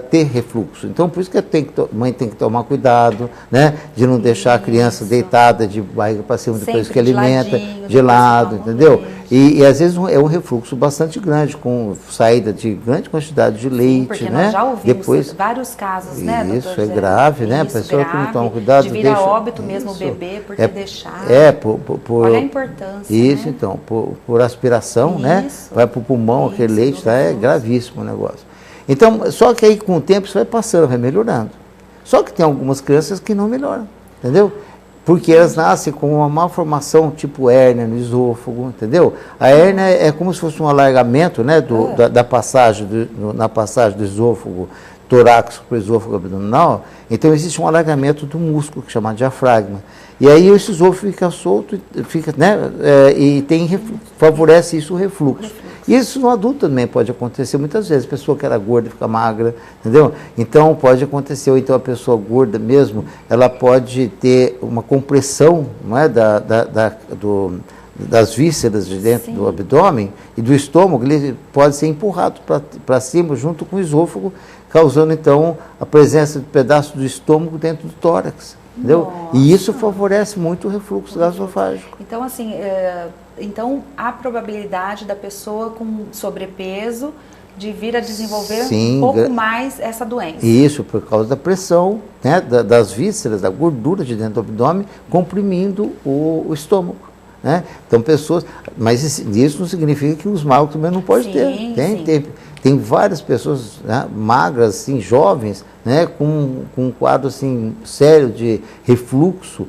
ter refluxo. Então, por isso que a mãe tem que tomar cuidado, né? De não deixar a criança deitada de barriga para cima depois que alimenta, gelado, entendeu? E às vezes é um refluxo bastante grande, com saída de grande quantidade de leite, porque né? Nós já ouvimos vários casos, né, doutor Isso, é grave, né? A pessoa que não toma cuidado... De vir a óbito mesmo o bebê, porque deixar... Olha a importância, isso, né? então, por aspiração, né? Vai para o pulmão, aquele leite, é gravíssimo o negócio. Então, só que aí com o tempo isso vai passando, vai melhorando. Só que tem algumas crianças que não melhoram, entendeu? Porque elas nascem com uma malformação tipo hérnia no esôfago, entendeu? A hérnia é como se fosse um alargamento, né, da passagem, na passagem do esôfago torácico para o esôfago abdominal. Então existe um alargamento do músculo, que é chamado diafragma. E aí esse esôfago fica solto, e favorece isso o refluxo. E isso no adulto também pode acontecer muitas vezes. A pessoa que era gorda fica magra, entendeu? Então pode acontecer, ou então a pessoa gorda mesmo, ela pode ter uma compressão, não é, das vísceras de dentro do abdômen e do estômago, ele pode ser empurrado para cima junto com o esôfago, causando então a presença de pedaços do estômago dentro do tórax. Entendeu? Nossa. E isso favorece muito o refluxo gastroesofágico. Então, assim, há probabilidade da pessoa com sobrepeso de vir a desenvolver um pouco mais essa doença. Isso, por causa da pressão, né, das vísceras, da gordura de dentro do abdômen, comprimindo o estômago. Né? Então, mas isso não significa que os magros também não podem ter. Tem várias pessoas, né, magras, assim, jovens, né, com um quadro assim, sério de refluxo,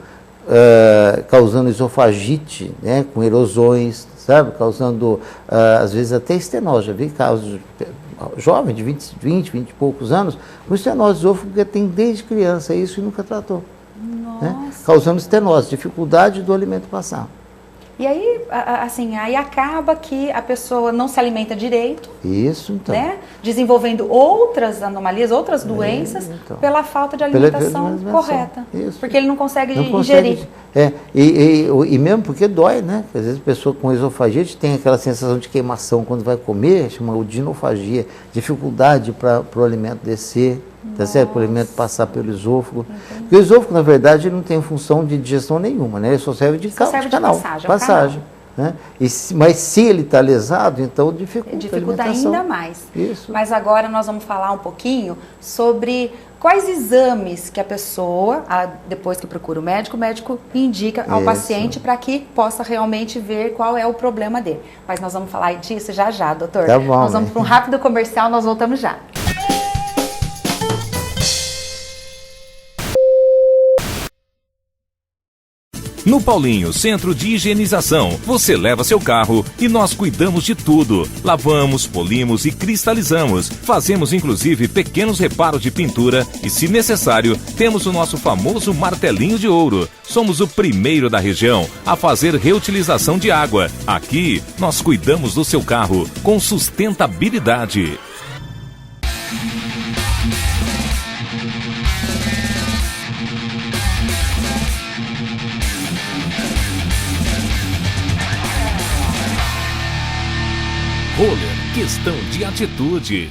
causando esofagite, né, com erosões, sabe, causando, às vezes, até estenose. Já vi casos de jovem de 20 e poucos anos, com estenose esôfago que tem desde criança isso e nunca tratou. né? Causando estenose, dificuldade do alimento passar. E aí, assim, aí acaba que a pessoa não se alimenta direito, Isso, então. né? Desenvolvendo outras anomalias, outras doenças, então. pela falta de alimentação correta. Isso. Porque ele não consegue Não ingerir. consegue, e mesmo porque dói, né? Às vezes a pessoa com esofagite tem aquela sensação de queimação quando vai comer, chama odinofagia, dificuldade para o alimento descer, tá certo? Para o alimento passar pelo esôfago. Entendi. Porque o esôfago, na verdade, ele não tem função de digestão nenhuma, né? Ele só serve de canal, passagem. Né? Mas se ele está lesado, então dificulta a alimentação. Ainda mais. Isso. Mas agora nós vamos falar um pouquinho sobre quais exames que a pessoa, depois que procura o médico indica ao paciente para que possa realmente ver qual é o problema dele. Mas nós vamos falar disso já, doutor. Tá bom, nós vamos para um rápido comercial, nós voltamos já. No Paulinho Centro de Higienização, você leva seu carro e nós cuidamos de tudo. Lavamos, polimos e cristalizamos. Fazemos inclusive pequenos reparos de pintura e, se necessário, temos o nosso famoso martelinho de ouro. Somos o primeiro da região a fazer reutilização de água. Aqui, nós cuidamos do seu carro com sustentabilidade. Roller, questão de atitude.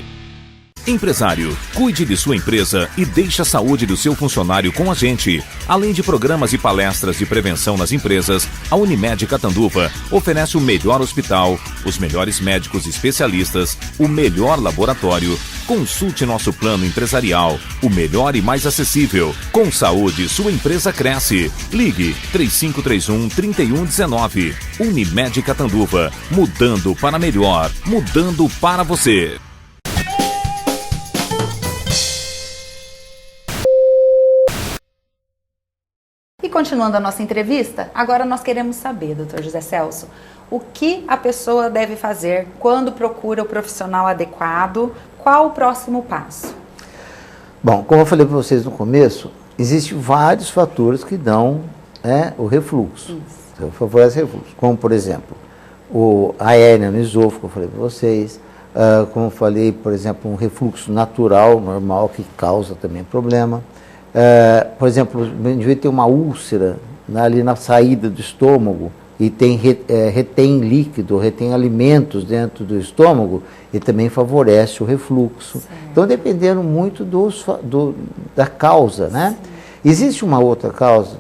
Empresário, cuide de sua empresa e deixe a saúde do seu funcionário com a gente. Além de programas e palestras de prevenção nas empresas, a Unimed Catanduva oferece o melhor hospital, os melhores médicos especialistas, o melhor laboratório. Consulte nosso plano empresarial, o melhor e mais acessível. Com saúde, sua empresa cresce. Ligue 3531-3119. Unimed Catanduva, mudando para melhor, mudando para você. E continuando a nossa entrevista, agora nós queremos saber, doutor José Celso, o que a pessoa deve fazer quando procura o profissional adequado, qual o próximo passo? Bom, como eu falei para vocês no começo, existem vários fatores que dão o refluxo, então, favorece o refluxo, como por exemplo, a hérnia no esôfago, eu falei para vocês, como eu falei, por exemplo, um refluxo natural, normal, que causa também problema. Por exemplo, o indivíduo tem uma úlcera ali na saída do estômago e retém líquido, retém alimentos dentro do estômago e também favorece o refluxo. Certo. Então, dependendo muito da causa, né? Existe uma outra causa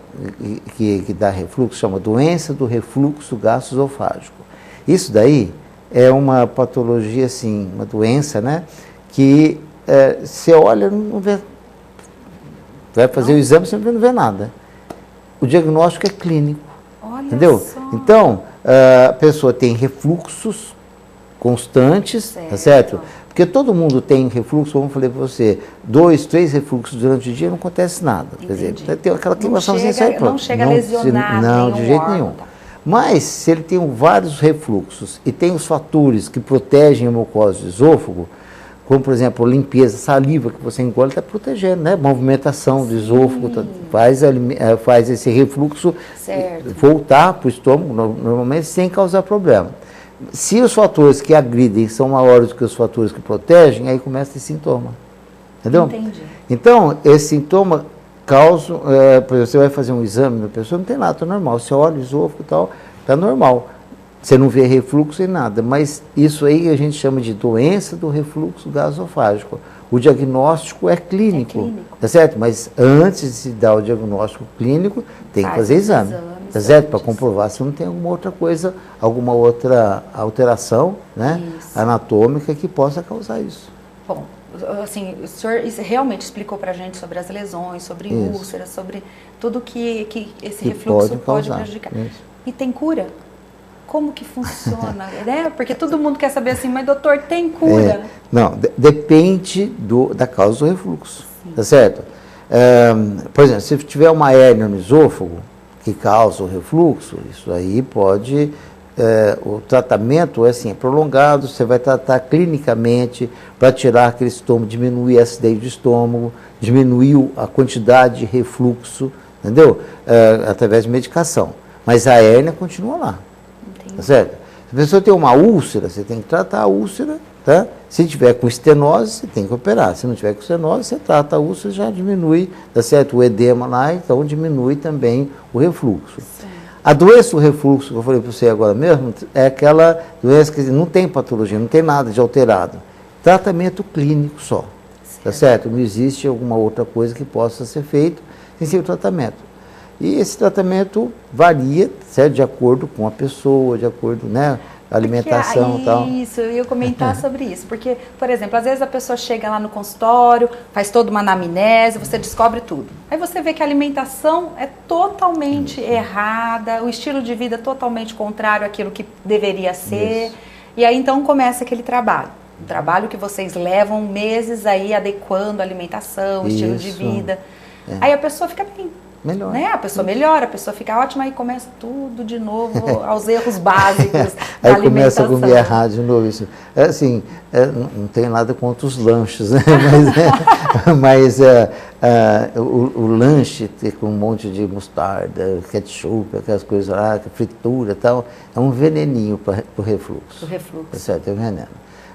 que dá refluxo, chama doença do refluxo gastroesofágico. Isso daí é uma patologia, assim, uma doença, né? Que você olha, não vê. Vai fazer o exame, você não vê nada. O diagnóstico é clínico. Olha entendeu? Só. Então, a pessoa tem refluxos constantes, tá certo? Porque todo mundo tem refluxo, como eu falei para você, 2, 3 refluxos durante o dia, não acontece nada. Quer dizer, tem aquela queimação sem sair pronto. Não chega a lesionar não, de jeito nenhum. Tá. Mas, se ele tem vários refluxos e tem os fatores que protegem a mucosa do esôfago, como, por exemplo, limpeza, saliva que você engole, está protegendo, né? Movimentação do esôfago, faz esse refluxo voltar para o estômago, normalmente, sem causar problema. Se os fatores que agridem são maiores do que os fatores que protegem, aí começa esse sintoma. Entendeu? Entendi. Então, esse sintoma causa, por exemplo, você vai fazer um exame na pessoa, não tem nada, está normal. Você olha o esôfago e tal, está normal. Você não vê refluxo em nada, mas isso aí a gente chama de doença do refluxo gastroesofágico. O diagnóstico é clínico, tá certo? Mas antes de se dar o diagnóstico clínico, tem que fazer exame, tá certo? Para comprovar se não tem alguma outra coisa, alguma outra alteração, né, anatômica que possa causar isso. Bom, assim, o senhor realmente explicou para a gente sobre as lesões, sobre úlceras, sobre tudo que esse refluxo pode prejudicar. Isso. E tem cura? Como que funciona, né? Porque todo mundo quer saber assim, mas doutor, tem cura? Não, depende da causa do refluxo, tá certo? Por exemplo, se tiver uma hérnia no esôfago que causa o refluxo, isso aí pode, o tratamento é prolongado, você vai tratar clinicamente para tirar aquele estômago, diminuir a acidez do estômago, diminuir a quantidade de refluxo, entendeu? Através de medicação. Mas a hérnia continua lá, tá certo? Se a pessoa tem uma úlcera, você tem que tratar a úlcera, tá? Se tiver com estenose, você tem que operar. Se não tiver com estenose, você trata a úlcera, já diminui, tá certo? O edema lá, então diminui também o refluxo. Sim. A doença do refluxo, que eu falei para você agora mesmo, é aquela doença que não tem patologia, não tem nada de alterado. Tratamento clínico só, tá certo? Não existe alguma outra coisa que possa ser feita sem ser o tratamento. E esse tratamento varia, certo? De acordo com a pessoa, de acordo, né? Alimentação e tal. Isso, eu ia comentar sobre isso. Porque, por exemplo, às vezes a pessoa chega lá no consultório, faz toda uma anamnese, você descobre tudo. Aí você vê que a alimentação é totalmente errada, o estilo de vida é totalmente contrário àquilo que deveria ser. Isso. E aí então começa aquele trabalho. Um trabalho que vocês levam meses aí adequando a alimentação, o estilo de vida. Aí a pessoa fica bem. Melhor. Né? A pessoa melhora, a pessoa fica ótima e começa tudo de novo aos erros básicos da aí alimentação. Começa a comer errado de novo. Isso. Assim, não tem nada contra os lanches, né? mas o lanche com um monte de mostarda, ketchup, aquelas coisas lá, fritura e tal, é um veneninho para o refluxo. O refluxo. Tá certo? É um veneno.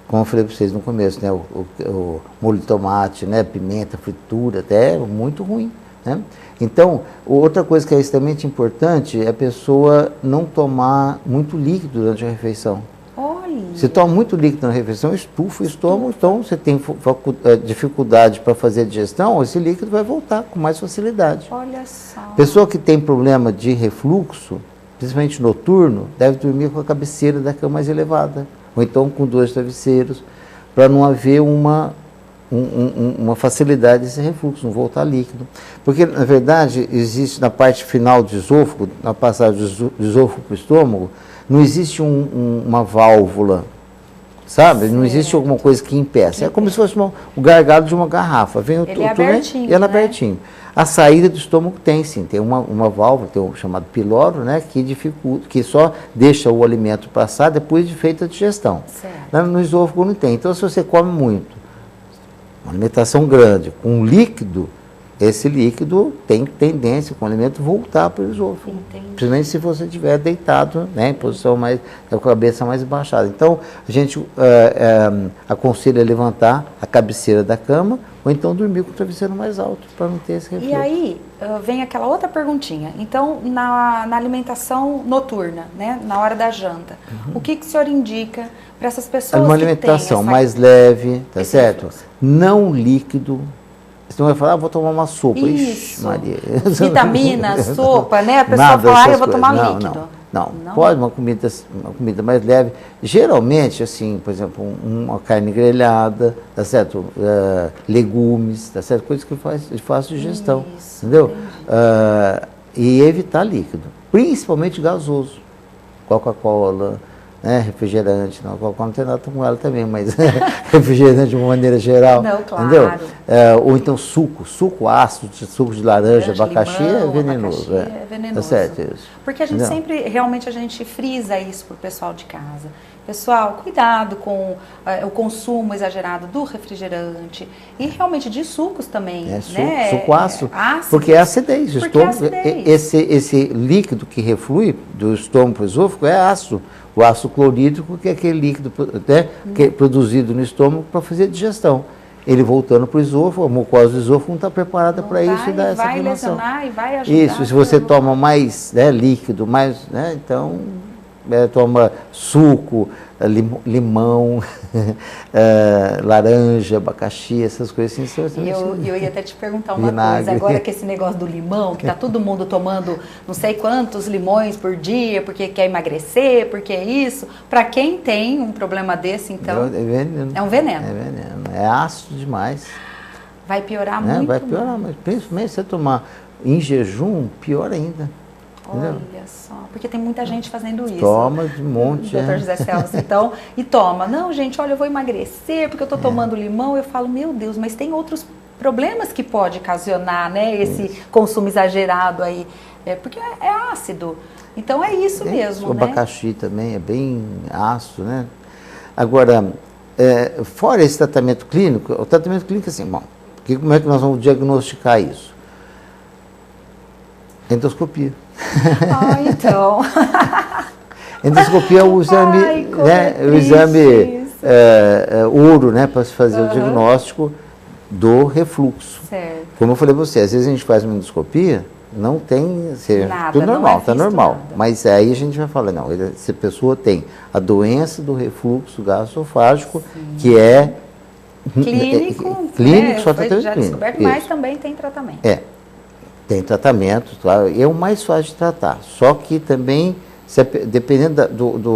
Como eu falei para vocês no começo, né? O molho de tomate, né? Pimenta, fritura, até é muito ruim. Né? Então, outra coisa que é extremamente importante é a pessoa não tomar muito líquido durante a refeição. Olha. Se toma muito líquido na refeição, estufa o estômago, então você tem dificuldade para fazer a digestão, esse líquido vai voltar com mais facilidade. Olha só. Pessoa que tem problema de refluxo, principalmente noturno, deve dormir com a cabeceira da cama mais elevada, ou então com 2 travesseiros, para não haver uma facilidade desse refluxo, não voltar líquido. Porque, na verdade, existe na parte final do esôfago, na passagem do esôfago para o estômago, não existe uma válvula, sabe? Certo. Não existe alguma coisa que impeça. É como se fosse o gargalo de uma garrafa. Vem ele é abertinho, e ela é abertinho. A saída do estômago tem, sim. Tem uma válvula, tem o chamado piloro, né? Que dificulta, que só deixa o alimento passar depois de feita a digestão. Certo. No esôfago não tem. Então, se você come muito, uma alimentação grande, com líquido, esse líquido tem tendência, com o alimento, voltar para o esôfago. Entendi. Principalmente se você estiver deitado, né, em posição mais, com a cabeça mais baixada. Então, a gente aconselha levantar a cabeceira da cama, ou então dormir com o travesseiro mais alto, para não ter esse refluxo. E aí, vem aquela outra perguntinha. Então, na alimentação noturna, né, na hora da janta, o que o senhor indica para essas pessoas uma alimentação mais leve, tá certo? Refluxo. Não líquido. Você vai falar, vou tomar uma sopa. Isso. Ixi, Maria. Vitamina, sopa, né? A pessoa fala, eu vou tomar líquido. Não. Pode uma comida mais leve. Geralmente, assim, por exemplo, uma carne grelhada, tá certo? Legumes, tá certo? Coisas que faz fácil digestão, entendeu? E evitar líquido, principalmente gasoso. Coca-Cola, né, refrigerante, não, Coca-Cola não tem nada com ela também, mas refrigerante de uma maneira geral, não, claro. Entendeu? Ou então suco ácido, suco de laranja, abacaxi, limão, é venenoso. É venenoso. Tá certo isso. Porque a gente sempre, realmente a gente frisa isso pro pessoal de casa. Pessoal, cuidado com o consumo exagerado do refrigerante e realmente de sucos também. Né? Suco ácido, porque é acidez. Esse líquido que reflui do estômago para o esôfago é ácido. O ácido clorídrico, que é aquele líquido, né, que é produzido no estômago para fazer a digestão. Ele voltando para o esôfago, a mucosa do esôfago não está preparada para isso e dá essa inflamação. Vai lesionar e vai ajudar. Isso, se você toma mais líquido, mais, né, então toma suco, limão, laranja, abacaxi, essas coisas assim. E eu ia até te perguntar uma coisa, agora que esse negócio do limão, que está todo mundo tomando não sei quantos limões por dia, porque quer emagrecer, porque é isso, para quem tem um problema desse, então, é um veneno. É veneno, é ácido demais. Vai piorar muito. Vai piorar, mas principalmente se você tomar em jejum, pior ainda. Olha só, porque tem muita gente fazendo isso. Toma de monte. Dr. José Celso, então, e toma. Não, gente, olha, eu vou emagrecer porque eu estou tomando limão. Eu falo, meu Deus, mas tem outros problemas que pode ocasionar, né, esse consumo exagerado aí. Porque é ácido. Então é isso mesmo, o abacaxi também é bem ácido, né? Agora, fora esse tratamento clínico, o tratamento clínico é assim, bom, como é que nós vamos diagnosticar isso? Endoscopia. Então. Endoscopia é o exame, Ai, como né, é o exame triste ouro, né, para se fazer o diagnóstico do refluxo. Certo. Como eu falei para você, às vezes a gente faz uma endoscopia, não tem, Nada, tudo não normal, é está visto normal. nada. Mas aí a gente vai falar, não, se a pessoa tem a doença do refluxo gastroesofágico, que é Clínico, clínico, né, só foi tratamento já clínico. descoberto, mas Isso. também tem tratamento. Tem tratamento, claro, é o mais fácil de tratar. Só que também, dependendo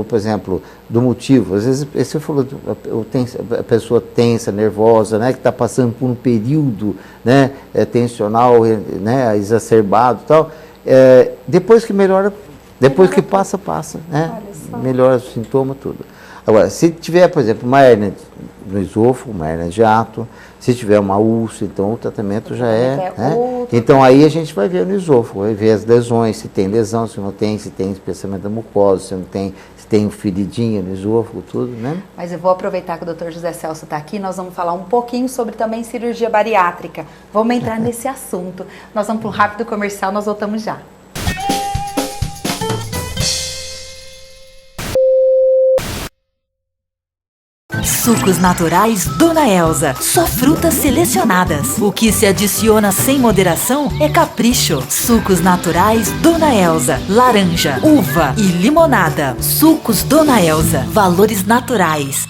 por exemplo, do motivo, às vezes você falou, a pessoa tensa, nervosa, né, que está passando por um período, né, tensional, né, exacerbado e tal, depois que melhora, depois que passa, né, melhora o sintoma, tudo. Agora, se tiver, por exemplo, uma hérnia no esôfago, uma hérnia de hiato, se tiver uma úlcera, então o tratamento já é, né? Então aí a gente vai ver no esôfago, vai ver as lesões, se tem lesão, se não tem, se tem espessamento da mucosa, se não tem, se tem feridinha no esôfago, tudo, né? Mas eu vou aproveitar que o Dr. José Celso está aqui, nós vamos falar um pouquinho sobre também cirurgia bariátrica. Vamos entrar nesse assunto. Nós vamos para um rápido comercial, nós voltamos já. Sucos naturais Dona Elza. Só frutas selecionadas. O que se adiciona sem moderação é capricho. Sucos naturais Dona Elza. Laranja, uva e limonada. Sucos Dona Elza. Valores naturais.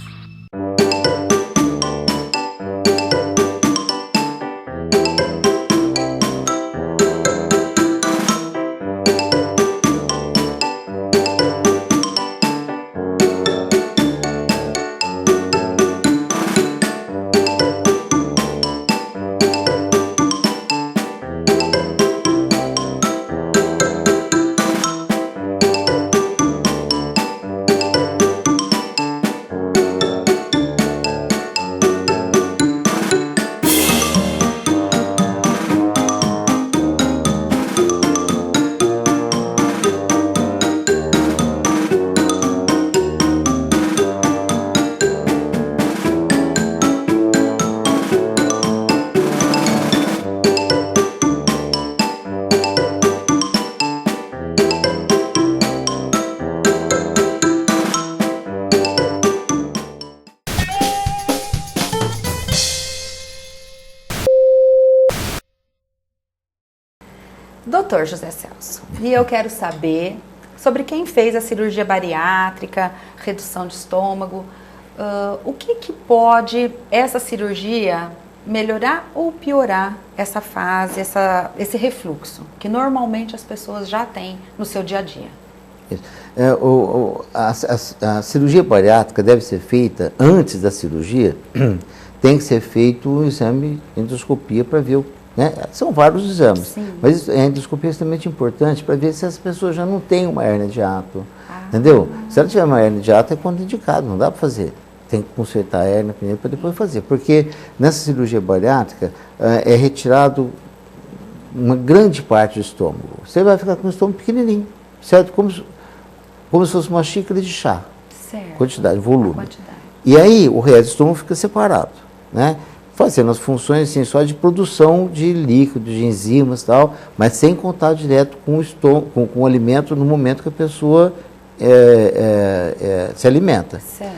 Dr. José Celso, e eu quero saber sobre quem fez a cirurgia bariátrica, redução de estômago, o que pode essa cirurgia melhorar ou piorar essa fase, esse refluxo, que normalmente as pessoas já têm no seu dia a dia? A cirurgia bariátrica deve ser feita antes da cirurgia, tem que ser feito um exame de endoscopia para ver né? São vários exames, sim, mas a endoscopia é extremamente importante para ver se as pessoas já não têm uma hérnia de hiato, entendeu? Se ela tiver uma hérnia de hiato é contraindicado, não dá para fazer. Tem que consertar a hérnia primeiro para depois fazer, porque nessa cirurgia bariátrica é retirado uma grande parte do estômago. Você vai ficar com o estômago pequenininho, certo? Como se fosse uma xícara de chá, certo, quantidade, volume. E aí o resto do estômago fica separado, né? Fazendo as funções assim, só de produção de líquidos, de enzimas e tal, mas sem contato direto com o estômago, com o alimento no momento que a pessoa se alimenta. Certo.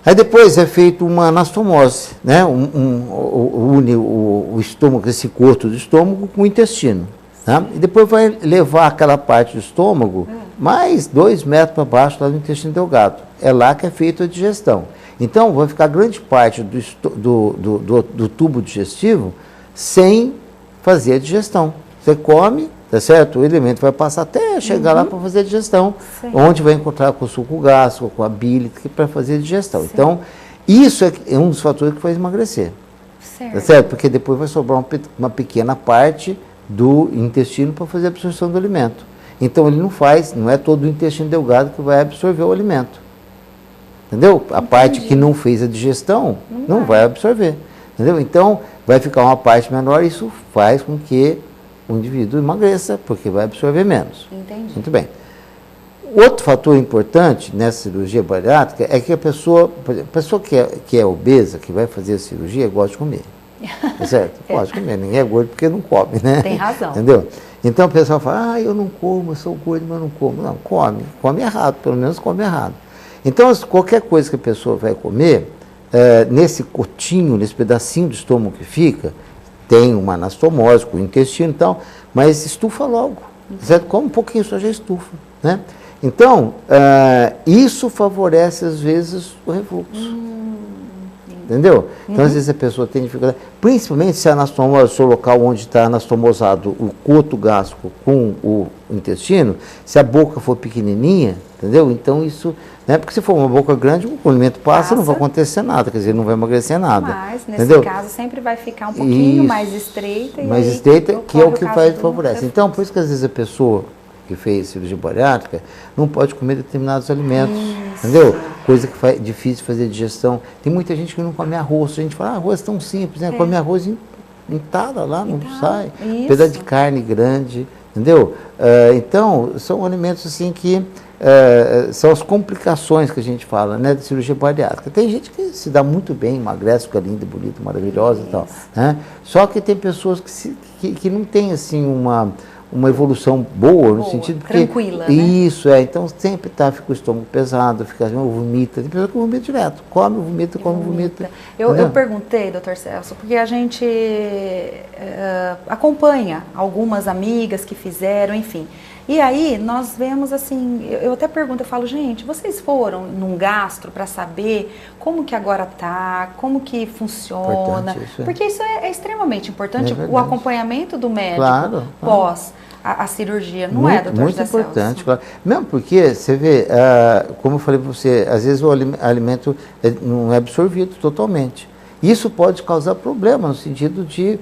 Aí depois é feito uma anastomose, né? Une o estômago, esse corto do estômago com o intestino. Tá? E depois vai levar aquela parte do estômago mais 2 metros para baixo lá do intestino delgado. É lá que é feita a digestão. Então, vai ficar grande parte do tubo digestivo sem fazer a digestão. Você come, tá certo? O elemento vai passar até chegar lá para fazer a digestão, onde vai encontrar com o suco gástrico, com a bile, para fazer a digestão. Sim. Então, isso é um dos fatores que faz emagrecer. Certo. Tá certo? Porque depois vai sobrar uma pequena parte do intestino para fazer a absorção do alimento. Então, ele não é todo o intestino delgado que vai absorver o alimento. Entendeu? A parte que não fez a digestão não vai absorver. Entendeu? Então, vai ficar uma parte menor e isso faz com que o indivíduo emagreça, porque vai absorver menos. Entendi. Muito bem. Outro fator importante nessa cirurgia bariátrica é que a pessoa que é obesa, que vai fazer a cirurgia, gosta de comer. Certo? Pode comer, ninguém é gordo porque não come, né? Tem razão. Entendeu? Então o pessoal fala, eu não como, eu sou gordo, mas não como. Não, come errado, pelo menos come errado. Então, qualquer coisa que a pessoa vai comer, nesse cotinho, nesse pedacinho do estômago que fica, tem uma anastomose, com o intestino e tal, mas estufa logo. Certo? Come um pouquinho, só já estufa. Né? Então, isso favorece, às vezes, o refluxo. Entendeu? Então, às vezes a pessoa tem dificuldade, principalmente se a anastomose, se o local onde está anastomosado o coto gástrico com o intestino, se a boca for pequenininha, entendeu? Então isso, né? Porque se for uma boca grande, o alimento passa, não vai acontecer nada, quer dizer, não vai emagrecer nada. Mas, nesse entendeu? caso, sempre vai ficar um pouquinho mais estreita. Mais estreita, que é o que favorece. Então, por isso que às vezes a pessoa que fez cirurgia bariátrica não pode comer determinados alimentos, entendeu? Coisa que faz difícil fazer digestão. Tem muita gente que não come arroz. A gente fala, arroz é tão simples, né? Come arroz entalha lá, não sai. Pedaço de carne grande, entendeu? Então, são alimentos assim que são as complicações que a gente fala, né, de cirurgia bariátrica. Tem gente que se dá muito bem, emagrece, fica linda, bonita, maravilhosa e tal, né? Só que tem pessoas que não têm assim uma evolução boa, no sentido porque tranquila, né? Isso, então sempre fica o estômago pesado, fica vomita, tem pessoa que vomita direto, come, vomita, come, vomita. Eu perguntei, doutor Celso, porque a gente acompanha algumas amigas que fizeram, enfim. E aí nós vemos assim, eu até pergunto, eu falo, gente, vocês foram num gastro para saber como que agora tá, como que funciona? Isso, porque isso é extremamente importante, o acompanhamento do médico pós a cirurgia, não é, doutor Muito importante, claro. Mesmo porque, você vê, como eu falei para você, às vezes o alimento não é absorvido totalmente. Isso pode causar problema no sentido de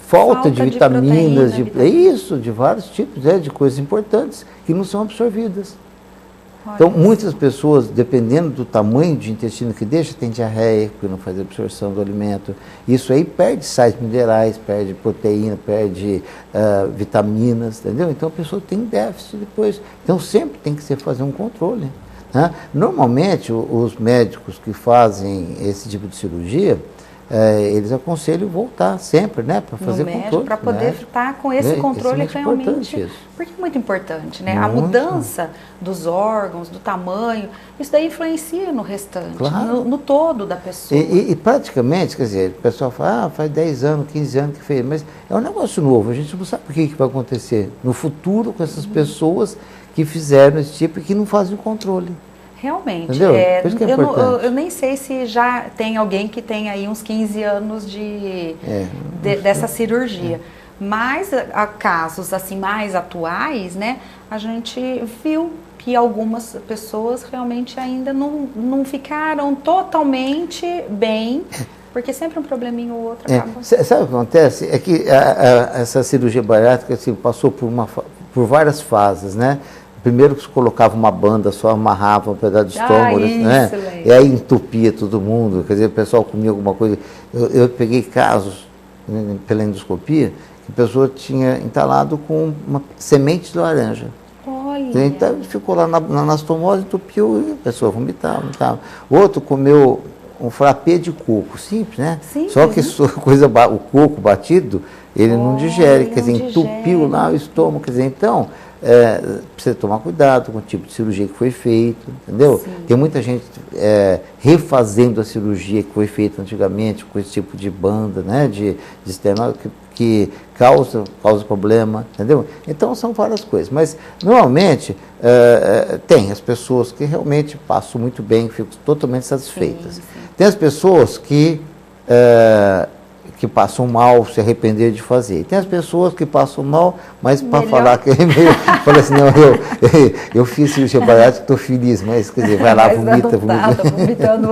falta de vitaminas, de vários tipos, de coisas importantes que não são absorvidas. Então, muitas pessoas, dependendo do tamanho de intestino que deixa, tem diarreia, porque não faz absorção do alimento. Isso aí perde sais minerais, perde proteína, perde vitaminas, entendeu? Então, a pessoa tem déficit depois. Então, sempre tem que se fazer um controle. Né? Normalmente, os médicos que fazem esse tipo de cirurgia, eles aconselham voltar sempre, né, para fazer controle. Para poder estar com esse controle realmente. Porque é muito importante, né? A mudança dos órgãos, do tamanho, isso daí influencia no restante, no todo da pessoa. E praticamente, quer dizer, o pessoal fala, faz 10 anos, 15 anos que fez, mas é um negócio novo, a gente não sabe o que vai acontecer no futuro com essas pessoas que fizeram esse tipo e que não fazem o controle. Realmente, eu nem sei se já tem alguém que tem aí uns 15 anos dessa cirurgia, mas há casos assim mais atuais, né, a gente viu que algumas pessoas realmente ainda não ficaram totalmente bem, porque sempre um probleminha ou outro acaba. Sabe o que acontece? É que essa cirurgia bariátrica assim, passou por várias fases, né? Primeiro que se colocava uma banda, só amarrava um pedaço de estômago, né? E aí entupia todo mundo, quer dizer, o pessoal comia alguma coisa. Eu peguei casos, né, pela endoscopia, que a pessoa tinha entalado com uma semente de laranja. Olha! Então ficou lá na anastomose, entupiu e a pessoa vomitava. Outro comeu um frappé de coco, simples, né? Simples, só que o coco batido, ele não digere, quer dizer, entupiu lá o estômago, quer dizer, então... precisa tomar cuidado com o tipo de cirurgia que foi feito, entendeu? Sim. Tem muita gente refazendo a cirurgia que foi feita antigamente com esse tipo de banda, né, de externo, que causa problema, entendeu? Então são várias coisas, mas normalmente tem as pessoas que realmente passam muito bem, ficam totalmente satisfeitas. Sim. Tem as pessoas que passam mal, se arrepender de fazer. E tem as pessoas que passam mal, mas para falar que fala assim, não, eu fiz cirurgia bariátrica, estou feliz, mas quer dizer, vai lá, vomita. Vomitando.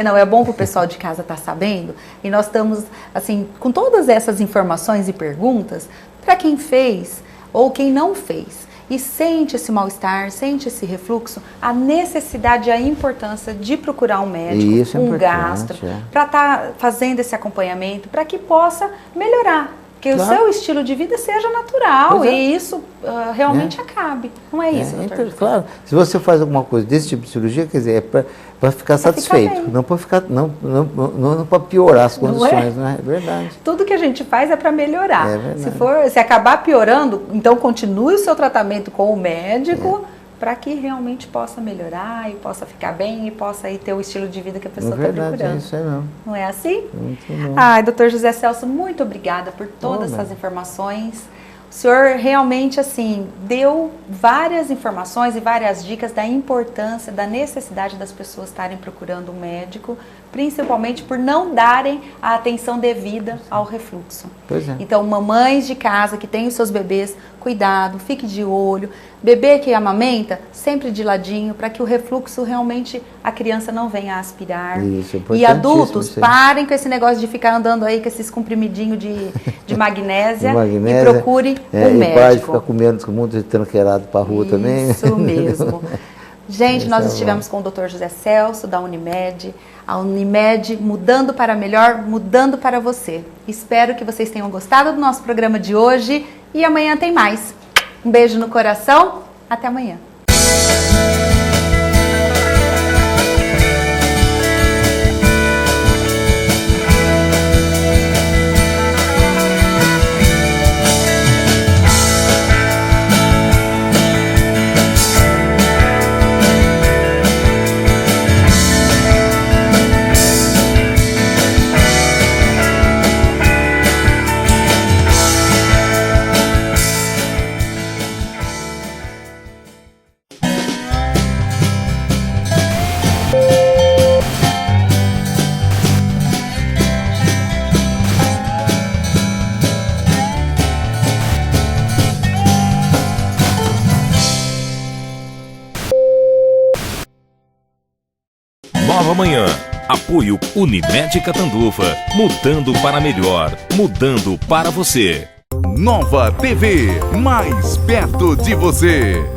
Não, é bom para o pessoal de casa estar sabendo, e nós estamos, assim, com todas essas informações e perguntas, para quem fez ou quem não fez, e sente esse mal-estar, sente esse refluxo, a necessidade e a importância de procurar um médico, um gastro, para estar fazendo esse acompanhamento, para que possa melhorar, que o seu estilo de vida seja natural e isso realmente acabe. Não é isso, doutor? Claro, se você faz alguma coisa desse tipo de cirurgia, quer dizer, é para ficar satisfeito, bem. não para ficar, não para piorar as condições, não é? É verdade. Tudo que a gente faz é para melhorar. É verdade. Se acabar piorando, então continue o seu tratamento com o médico para que realmente possa melhorar e possa ficar bem e possa aí ter o estilo de vida que a pessoa está procurando. É isso aí mesmo. Não é assim? Muito bom. Ai, doutor José Celso, muito obrigada por todas essas informações. O senhor realmente, assim, deu várias informações e várias dicas da importância, da necessidade das pessoas estarem procurando um médico, principalmente por não darem a atenção devida ao refluxo. Pois é. Então, mamães de casa que têm os seus bebês, cuidado, fique de olho. Bebê que amamenta, sempre de ladinho, para que o refluxo realmente a criança não venha a aspirar. Isso, é e adultos, isso aí. parem com esse negócio de ficar andando aí com esses comprimidinhos de magnésia, e procure um médico. E pode ficar comendo com um monte de tranqueirado para a rua também. Isso mesmo. Gente, nós estivemos com o Dr. José Celso, da Unimed. A Unimed mudando para melhor, mudando para você. Espero que vocês tenham gostado do nosso programa de hoje e amanhã tem mais. Um beijo no coração, até amanhã. Nova Manhã. Apoio Unimed Catanduva. Mudando para melhor. Mudando para você. Nova TV, mais perto de você.